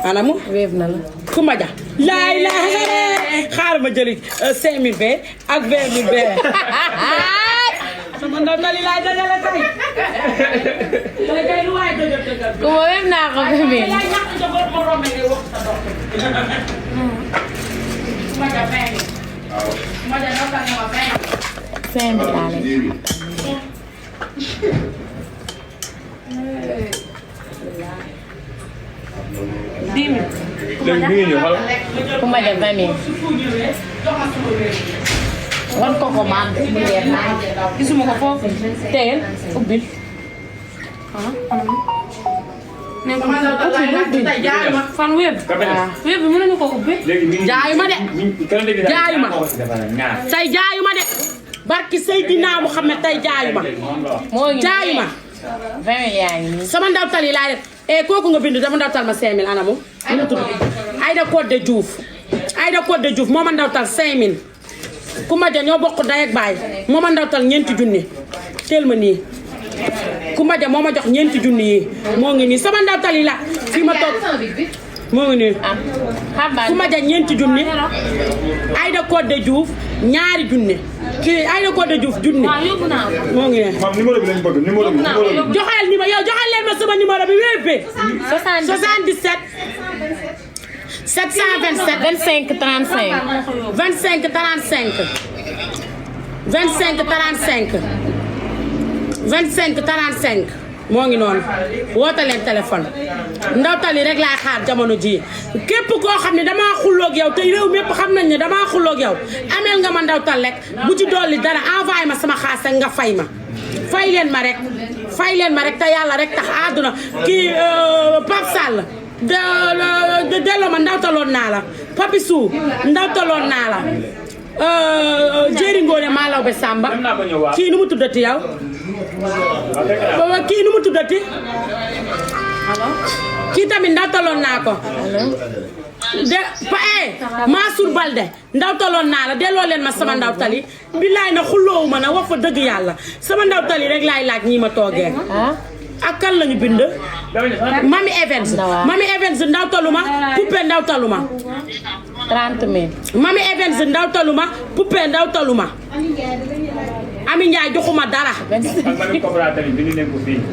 anamu
wéef na la.
Kumba ja laay xaar ma jëli 5000 be ak 20 000 be sama ndawtal yi laay dajale tey lu waay dëgër
ku ma wéef naa ko bébé.
léegi mi ngi ñëw xoolal.
ku ma def 20 000. wan ko ko maam mu leer naa gisuma ko foofu teel ubbil
ne ko ubbil fan web web bi mënuñu ko ubbi
jaayuma de jaayuma tey jaayuma de barki Seydina Muhammad tey jaayuma
moo ngi
jaayuma
20 yaa ngi nii
sama ndawtal yi laay def kooku nga bind dama ndawtal ma 5000 anamu ñu tudd Aïda Codé Diouf Aïda Codé Diouf moo ma ndawtal 5000 ku ma ja ñoo bokk day ak baay moo ma ndawtal ñeenti junni teel ma nii ku ma ja moo ma jox ñeenti junni yi moo ngi nii sama ndawtal yi la fii ma toog moo ngi nii ku ma ja ñeenti junni Aïda Codé Diouf ñaari junni kii Aïda Codé Diouf junni moo ngi nii
maam numéro bi lañ bëgg numéro bi
joxeel numéro yow joxeel leen ma sama numéro bi wéppee 77 727
25 35
25 35 25 35 25 35 moo ngi noonu woote leen téléphone ndawtal yi rek laay xaar jamono ji képp koo xam ne damaa xulloog yow te réew mépp xam nañ ne damaa xulloog yow ameel nga ma ndawtal rek bu ci dolli dara envoyé ma sama xaalis rek nga fay ma fay leen ma rek te yàlla rek tax àdduna kii Pape Sall delloo ma ndawtaloon naa la Papisou ndawtaloon naa la Jéeri Ngoone Malaw be Samba kii nu mu tuddati yow kii nu mu tuddati kii tamit ndawtaloon naa ko de Mansour Balde ndawtaloon naa la delloo leen ma sama ndawtal yi billaay na xulloowu ma na wax fa dëgg yàlla sama ndawtal yi rek laay laaj ñii ma toogee ak kan lañu bind Mami Evans ndawtaluma poupée ndawtaluma
30 000
Mami Evans ndawtaluma poupée ndawtaluma Ami Ndiaye joxuma dara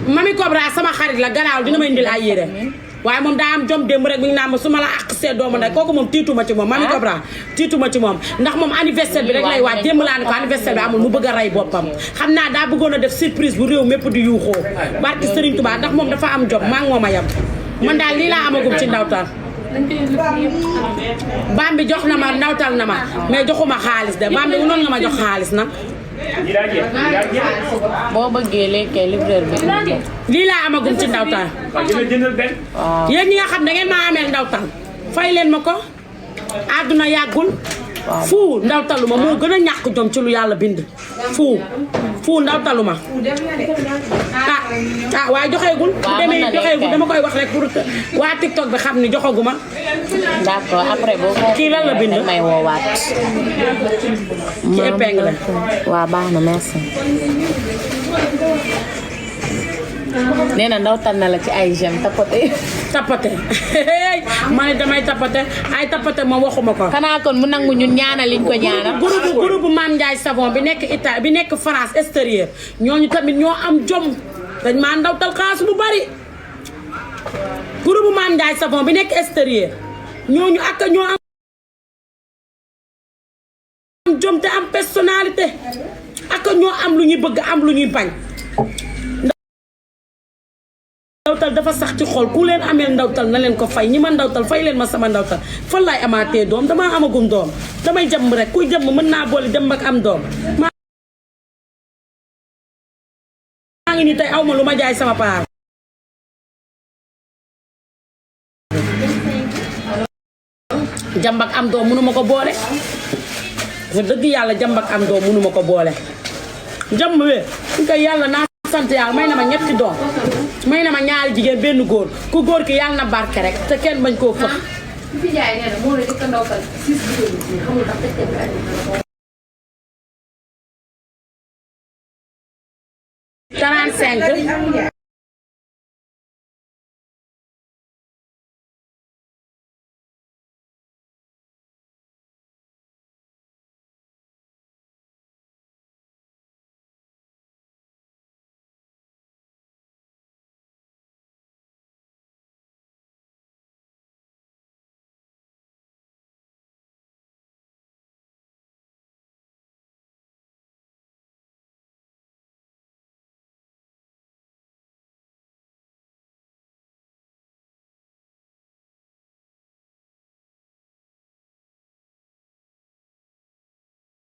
Mami Cobra sama xarit la garaaw dina ma indil ay yére waaye moom daa am jom démb rek mi ngi naan ma su ma la àq see doomu nday kooku moom tiituma ci moom Mami Cobra tiituma ci moom ndax moom anniversaire bi rek lay waaj démb laa ne ko anniversaire bi amul mu bëgg a rey boppam xam naa daa bëggoon a def surprise bu réew mépp di yuuxoo barki Serigne Touba ndax moom dafa am jom maa ngi moom a yem man daal lii laa amagum ci ndawtal baam bi jox na ma ndawtal na ma mais joxuma xaalis de baam bi mënoon nga ma jox xaalis nag
boo bëggee léegi kay livreur bi
lii laa amagum ci ndawtal yéen ñi nga xam ne ngeen maa ameel ndawtal fay leen ma ko àdduna yàggul fu ndawtaluma moo gën a ñàkk jom ci lu yàlla bind fu ndawtaluma waaye joxeegul bu demee joxeegul dama koy wax rek pour waa TikTok bi xam ni joxaguma
d'accord après boo
kii lan la bind
may woowaat
ci épingle
waaw baax na merci nee na ndawtal na la ci ay j'aime
tapote ma ne damay tapote ay tapote moom waxuma ko
xanaa kon mu nangu ñun ñaanal liñ ko ñaanal
groupe Mame Ndiaye Savon bi nekk Italie bi nekk France extérieur ñooñu tamit ñoo am jom dañ maa ndawtal xaalis bu bari groupe Mame Ndiaye Savon bi nekk extérieur ñooñu ak ñoo am jom te am personnalité ak ñoo am lu ñuy bëgg am lu ñuy bañ ndawtal dafa sax ci xol ku leen amee ndawtal na leen ko fay ñi ma ndawtal fay leen ma sama ndawtal fan laay amaatee doom damaa amagum doom damay jàmm rek kuy jàmm mën naa boole jàmm ak am doom maa ngi nii tey aw ma lu ma jaay sama paar jàmm ak am doom mënuma ko boole fa dëgg yàlla jàmm ak am doom mënuma ko boole jàmm we ñu koy yàlla naa sant yàlla may na ma ñetti doom may na ma ñaari jigéen benn góor ku góor ki yàlla na barke rek te kenn bañ koo fëx 35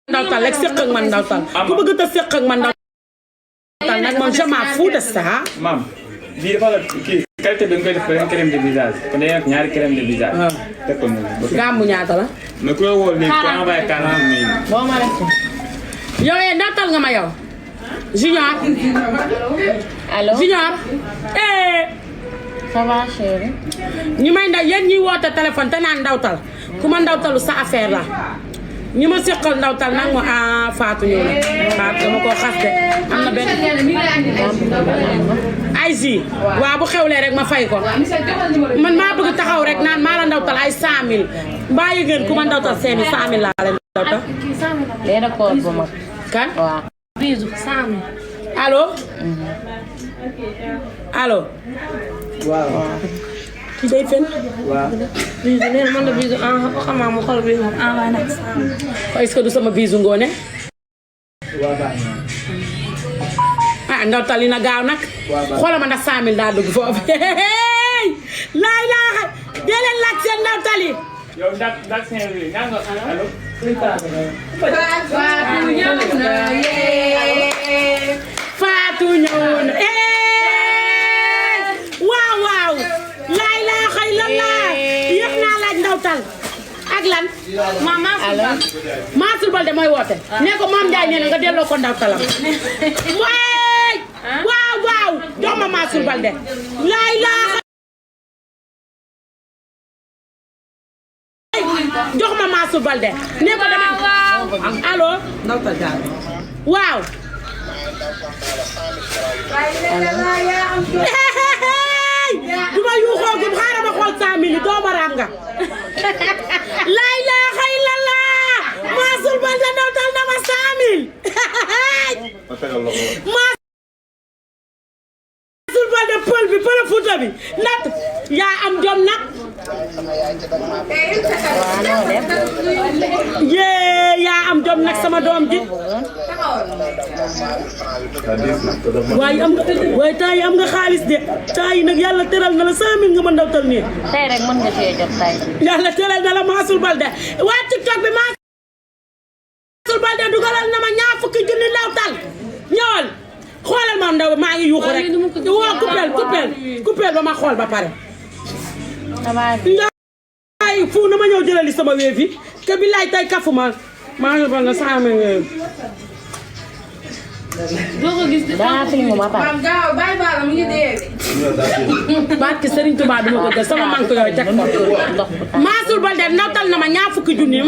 ndawtal rek séq ak man ndawtal ku bëgg ta séq ak man ndawtal nag man je m'en fous de ça.
maam bii dafa la kii qualité bi nga koy def benn crème de visage kon day nekk ñaari crème de visage.
waaw
teg ko noonu.
gàmmu ñaata la.
mais ku la woo léegi ku envoyé 40 000.
boo ma def ko.
yow ndawtal nga ma yow. Junior.
allo
Junior.
ça va chérie.
ñi may ndaw yéen ñiy woote téléphone te naan ndawtal ku ma ndawtalu sa affaire la ñi ma seqal ndawtal nag mo Fatou ñëw na Fatou dama koo xas de am na benn ay si waaw bu xewlee rek ma fay ko man maa bëgg taxaw rek naan maa la ndawtal ay 100000 mbaa yi ngeen ku ma ndawtal seeni 100000 laa leen ndawtal
lait de corps bu mag.
kan
waaw.
Bisou 100 000.
allo allo
waaw.
kii day fen
waaw.
Bisou nee na man la Bisou xam naa mu xool Bisou envoyé na
est-ce que du sama bisu ngoone ndawtal yi na gaaw nag xoolal ma ndax 100000 daa dugg foofu laay laa dee leen laaj seen ndawtal yi
yow ndax Saint-Louis nga nga allo.
Fatou ñëw na waaw waaw laay laa xëy lan laa yéex naa laaj ndawtal ak lan Mansour Balde mooy woote ne ko Mame Ndiaye nee na nga delloo ko ndawtalam waaw waaw jox ma Mansour Balde laay laa jox ma Mansour Balde ne ko dama allo waaw duma yuuxoo gum xaaral ma xool 100000 doomu raam nga laa ilaaha illallah Mansour Balde ndawtal na ma 100000 Mansour Balde pël bi pël Fuuta bi nat yaa am jom nag yee yaa am jom nag sama doom ji waaye am temps yi am nga xaalis de temps yi nag yàlla teral na la 100000 nga ma ndawtal nii
tey rek mën nga cee jot tey.
yàlla teral na la Mansour Balde waa TikTok bi Mansour Balde dugalal na ma 20 000 ndawtal ñëwal xoolal ma ndaw maa ngi yuuxu rek woo coupel ba ma xool ba pare Njaay fu na ma ñëw jëlali sama wéef yi te billaay tay kafuma maa ngi bal na 100000
doo ko gis.
daa film ma pare.
gaaw bàyyi baala mu ngi dee.
barke Serigne Touba duma ko jël sama manque yooyu teg ko Mansour Balde ndawtal na ma 20 000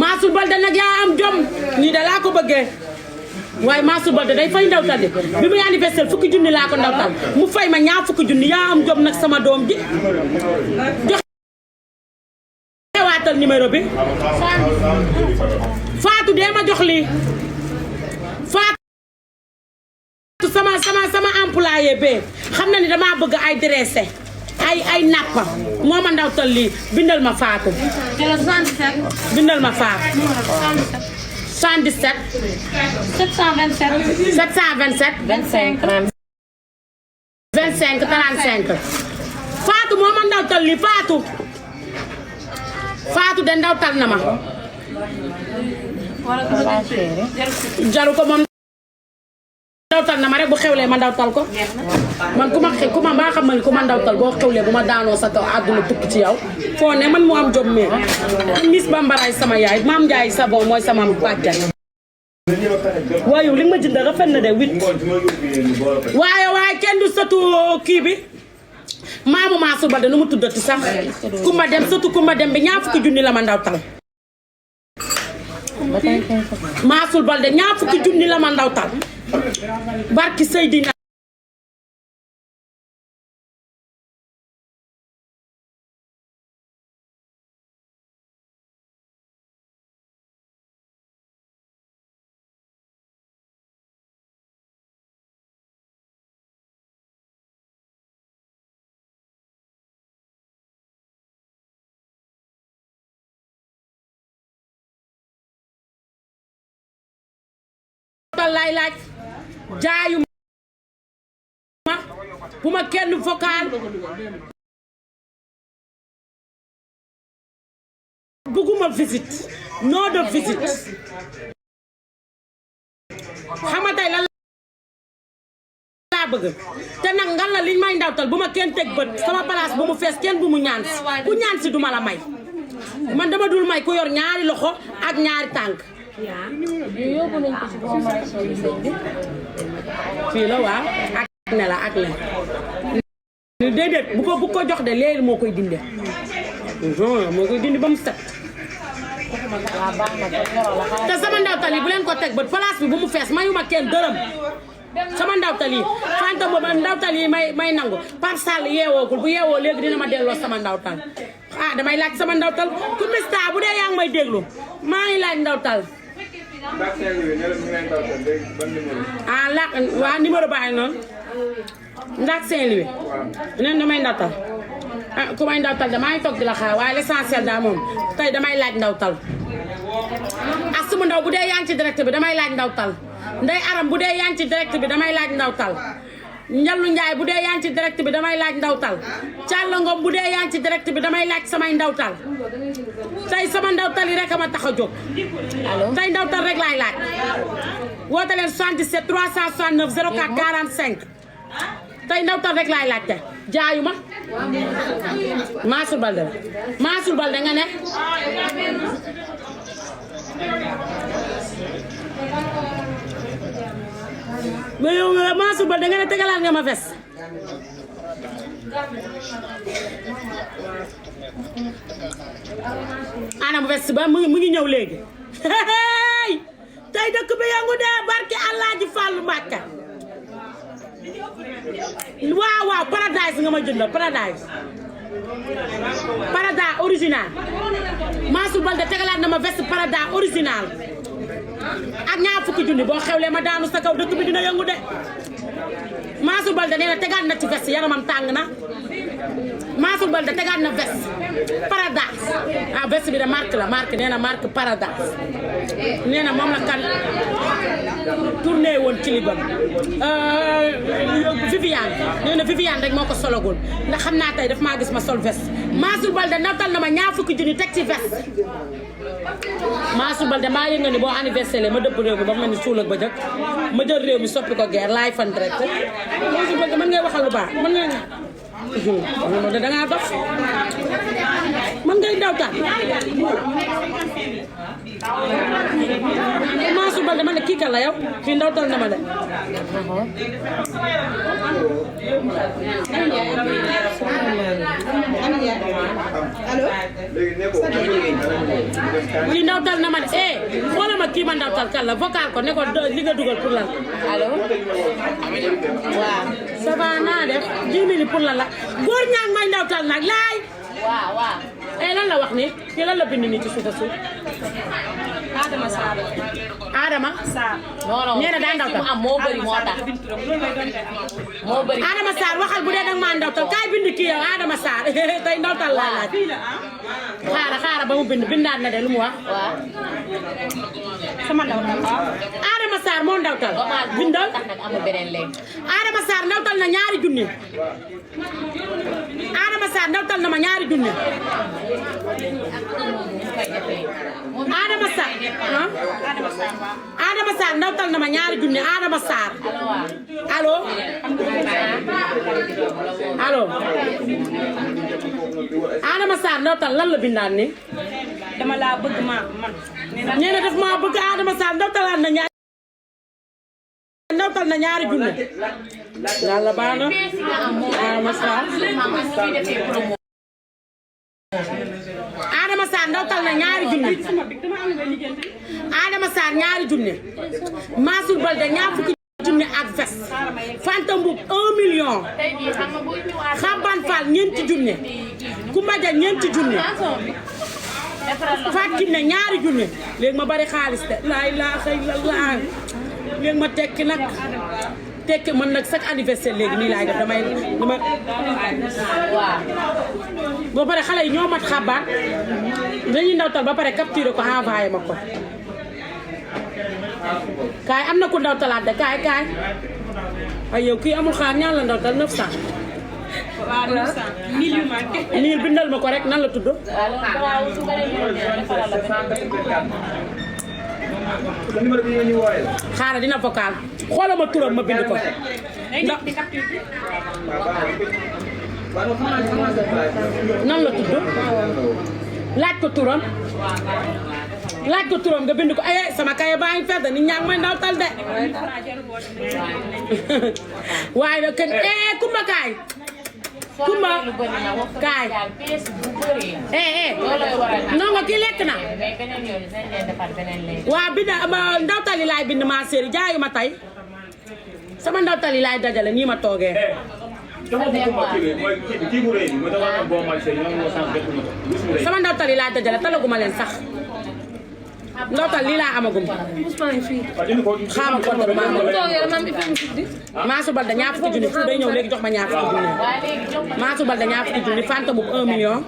Mansour Balde nag yaa am jom nii da laa ko bëggee waaye Mansour Balde day fay ndawtal de bi muy anniversaire 10 000 laa ko ndawtal mu fay ma 20 000 yaa am jom nag sama doom ji joxe waatal numéro bi Fatou dee ma jox lii Fatou sama employé be xam na ni dama bëgg ay dressé ay nappa moo ma ndawtal lii bindal ma Fatou bindal ma Fatou 77
727.
727
25
25 35 Fatou moo ma ndawtal lii Fatou de ndawtal na ma jaru ko moom ndawtal na ma rek bu xewlee ma ndawtal ko man ku ma mbaa xam ma ni ku ma ndawtal boo xewlee bu ma daanoo sa kaw àdduna tukki ci yow foo ne man mu am jom mee Miss Bambaraay sama yaay Mame Ndiaye Savon mooy sama bàjjan waaye yow li nga ma jënd rafet na de 8 waaye kenn du sëtu kii bi maamu Mansour Balde nu mu tuddati sax Kumba Dem sëtu Kumba Dem bi 20 000 la ma ndawtal Mansour Balde 20 000 la ma ndawtal barki Seydina lay laaj jaayu ma bu ma kenn vocal bëgguma visite non de visite xam nga tey lan laa bëgg te nag ngal la liñ may ndawtal bu ma kenn teg bët sama place bu mu fees kenn bu mu ñaan si ku ñaan si duma la may man dama dul may ku yor ñaari loxo ak ñaari tànk
yóbbu nañ ko ci borom marché bi sëñ bi.
fii la waaw ak ne la ak len déedéet bu ko jox de léegi moo koy dinde moo koy dindi ba mu set
waaw baax na ko ñoro la xaaral.
te sama ndawtal yi bu leen ko teg bët place bi bu mu fees mayuma kenn dërëm sama ndawtal yi fanta boobu ndawtal yi may nangu Pape Sall yeewoogul bu yeewoo léegi dina ma delloo sama ndawtal ah damay laaj sama ndawtal ku mista bu dee yaa ngi may déglu maa ngi laaj ndawtal ah la waa numéro baa ngi noonu ndax Saint-Louis neen damay ndawtal ah ku may ndawtal damaa ngi toog di la xaar waaye l'essentiel daal moom tey damay laaj ndawtal ak suma ndaw bu dee yaa ngi ci direct bi damay laaj ndawtal Ndey Aram bu dee yaa ngi ci direct bi damay laaj ndawtal Njallu Njaay bu dee yaa ngi ci direct bi damay laaj ndawtal Càlla Ngom bu dee yaa ngi ci direct bi damay laaj samay ndawtal tey sama ndawtal yi rek a ma tax a jóg tey ndawtal rek laay laaj woote leen 77 369 04 45 tey ndawtal rek laay laaj te jaayu ma Mansour Balde la Mansour Balde nga ne mais yow Mansour Balde nga ne tegalaat nga ma fes anam veste ba mu ngi ñëw léegi tey dëkk bi yangu de barke Alaaji Fallu Mbàkke waaw paradise nga ma jëndal paradise original Mansour Balde tegalaat na ma veste paradise original ak ñaar fukki junni boo xewlee ma daanu sa kaw dëkk bi dina yëngu de Mansour Balde nee na tegaat na ci veste yaramam tàng na Mansour Balde tegaat na veste paradise ah veste bi de marque la marque nee na marque paradise nee na moom la kan tourné woon ci li Viviane nee na Viviane rek moo ko sologul ndax xam naa tey daf maa gis ma sol veste Mansour Balde nawtal na ma ñaar fukki junni teg ci veste Mansour Balde maa yëg nga ni boo anniversaire ma dëbb réew mi ba mu mel ni suul ak ba jëkk ma jël réew mi soppi ko guerre laay fan direct Mansour Balde mën ngay waxal lu baax mën ngay da ngaa dof mën ngay ndawtal Mansour Balde man ne kii kan la yow fii ndawtal na ma de kii ndawtal na ma de xoolal ma kii ma ndawtal kan la vocal ko ne ko li nga dugal pour lan
allo waaw
ça va naa def 10 minutes pour lan la góor ñaa ngi may ndawtal nag laay
waaw
lan la wax ni kii lan la bind nii ci suuf a suuf
Adama Sarr.
Adama
Sarr.
non
nee na daa ndawtal
am moo bëri moo tax moo bëri
Adama Sarr waxal bu dee danga maa ndawtal kaay bind kii yow Adama Sarr tey ndawtal laa laaj xaara ba mu bindaat na de lu mu wax
waaw
Sama ndawtal waaw.
Adama Sarr moo ndawtal bindal
tax nag amul beneen léegi
Adama Sarr ndawtal na ñaari junni Adama Sarr ndawtal na ma ñaari junni Adama Sarr Adama Sarr ndawtal na ma ñaari junni Adama Sarr allo allo Adama Sarr ndawtal lan la bindaan ni
Dama laa bëgg man.
nee na daf maa bëgg Adama Sarr ndawtalaan na ñaari junni yàlla baax na Adama Sarr Adama Sarr ndawtal na ñaari junni Adama Sarr ñaari junni Mansour Balde ñaar fukki junni ak veste Fanta Mboup 1 million Xaban Fall ñeenti junni Kumba Dia ñeenti junni Fatou Kiné ñaari junni léegi ma bari xaalis de laa ilaaha illallaah léegi ma tekki nag tekki man nag chaque anniversaire léegi nii laay def damay
waaw
ba pare xale yi ñoo mat xabaar dañuy ndawtal ba pare capturé ko envoyé ma ko kaay am na ku ndawtalaat de kaay ay yow kii amul xaar ñaan la ndawtal 900 niil bindal ma ko rek nan la tudd
numéro bi nga ñu wooyee.
xaaral dina vocal xoolal ma turam ma bind ko nan la tudd laaj ko turam nga bind ko ay sama kaye baa ngi fees de nit ñaa ngi may ndawtal de waaye nag kenn Kumba kaay Kumba kaay non nga kii lekk na waa bind ndawtali laay bind ma séeri jaayu ma tey sama ndawtali laay dajale nii ma toogee sama ndawtali laay dajale talaguma leen sax ndawtal lii laa amagum xaama kontor maa subal da ñaar fukki junni fu day ñëw léegi jox ma ñaar fukki junni maa subal da ñaar fukki junni fanta bu 1 million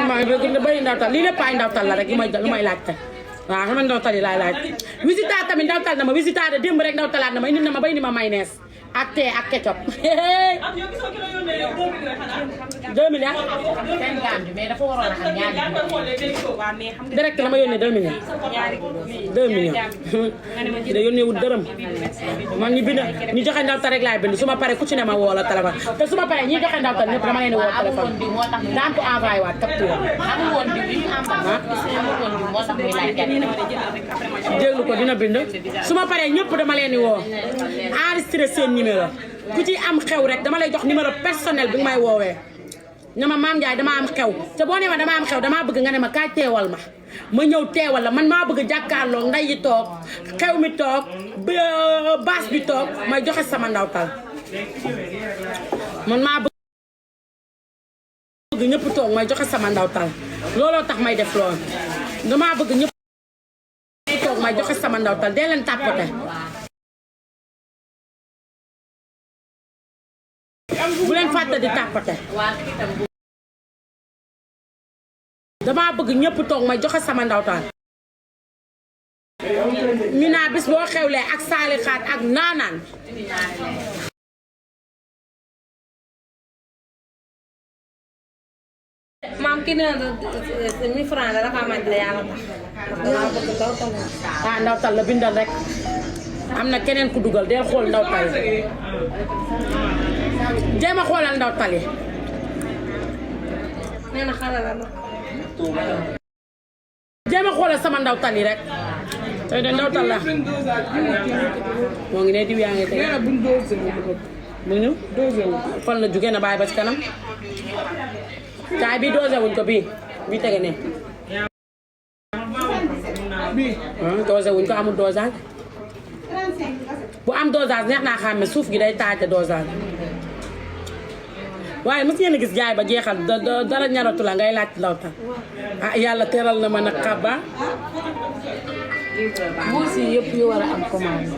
maa ngi bëri ndawtal lii lépp ay ndawtal la rek lu may laajte waaw sama ndawtal yi laay laaj visita tamit ndawtal na ma visita de démb rek ndawtalaat na ma indi na ma bay ni ma mayonnaise ak thé ak ketchup 2 millions direct la ma yónnee 2 millions 2 millions da yónnee wut dërëm man ñi bind ñi joxe ndawtal rek laay bind su ma paree ku ci ne ma woo la téléphone te su ma paree ñi joxe ndawtal ñëpp dama leen di woo téléphone daan ko envoyé waat capture déglu ko dina bind su ma paree ñëpp dama leen di woo enregistré seen numéro ku ci am xew rek dama lay jox numéro personnel bi nga may woowee ne ma Mame Ndiaye dama am xew te boo nee ma dama am xew damaa bëgg nga ne ma kaay teewal ma ñëw teewal la man maa bëgg jàkkaarloo nday yi toog xew mi toog baas bi toog may joxe sama ndawtal man maa bëgg ñëpp toog may joxe sama ndawtal looloo tax may def loolu damaa bëgg ñëpp toog may joxe sama ndawtal dee leen tàppate bu leen fàtte di tàppate dama bëgg ñëpp toog may joxe sama ndawtaan mi naa bis boo xewlee ak saalixaat ak naanaan
maam kii nee na 1000 francs la dafa amante ne yàlla tax
ndawtal la bindal rek am na keneen ku dugal del xool ndawtal yi jéem a xoolal ndawtal yi
nee na xale la
jéem a xoolal sama ndawtal yi rek tey de ndawtal la moo ngi ne diw yaa ngi teg mu ñëw fan la jugee na bàyyi ba ci kanam kaay bi dosé wuñ ko bii tege ne dosé wuñ ko amul dosage bu am dosage neex naa xam ne suuf gi day taate dosage waaye mos ngeen a gis jaay ba jeexal dara ñaratu la ngay laaj ndawtal ah yàlla teral na ma nag xaba
buus yi yëpp yu war a am commande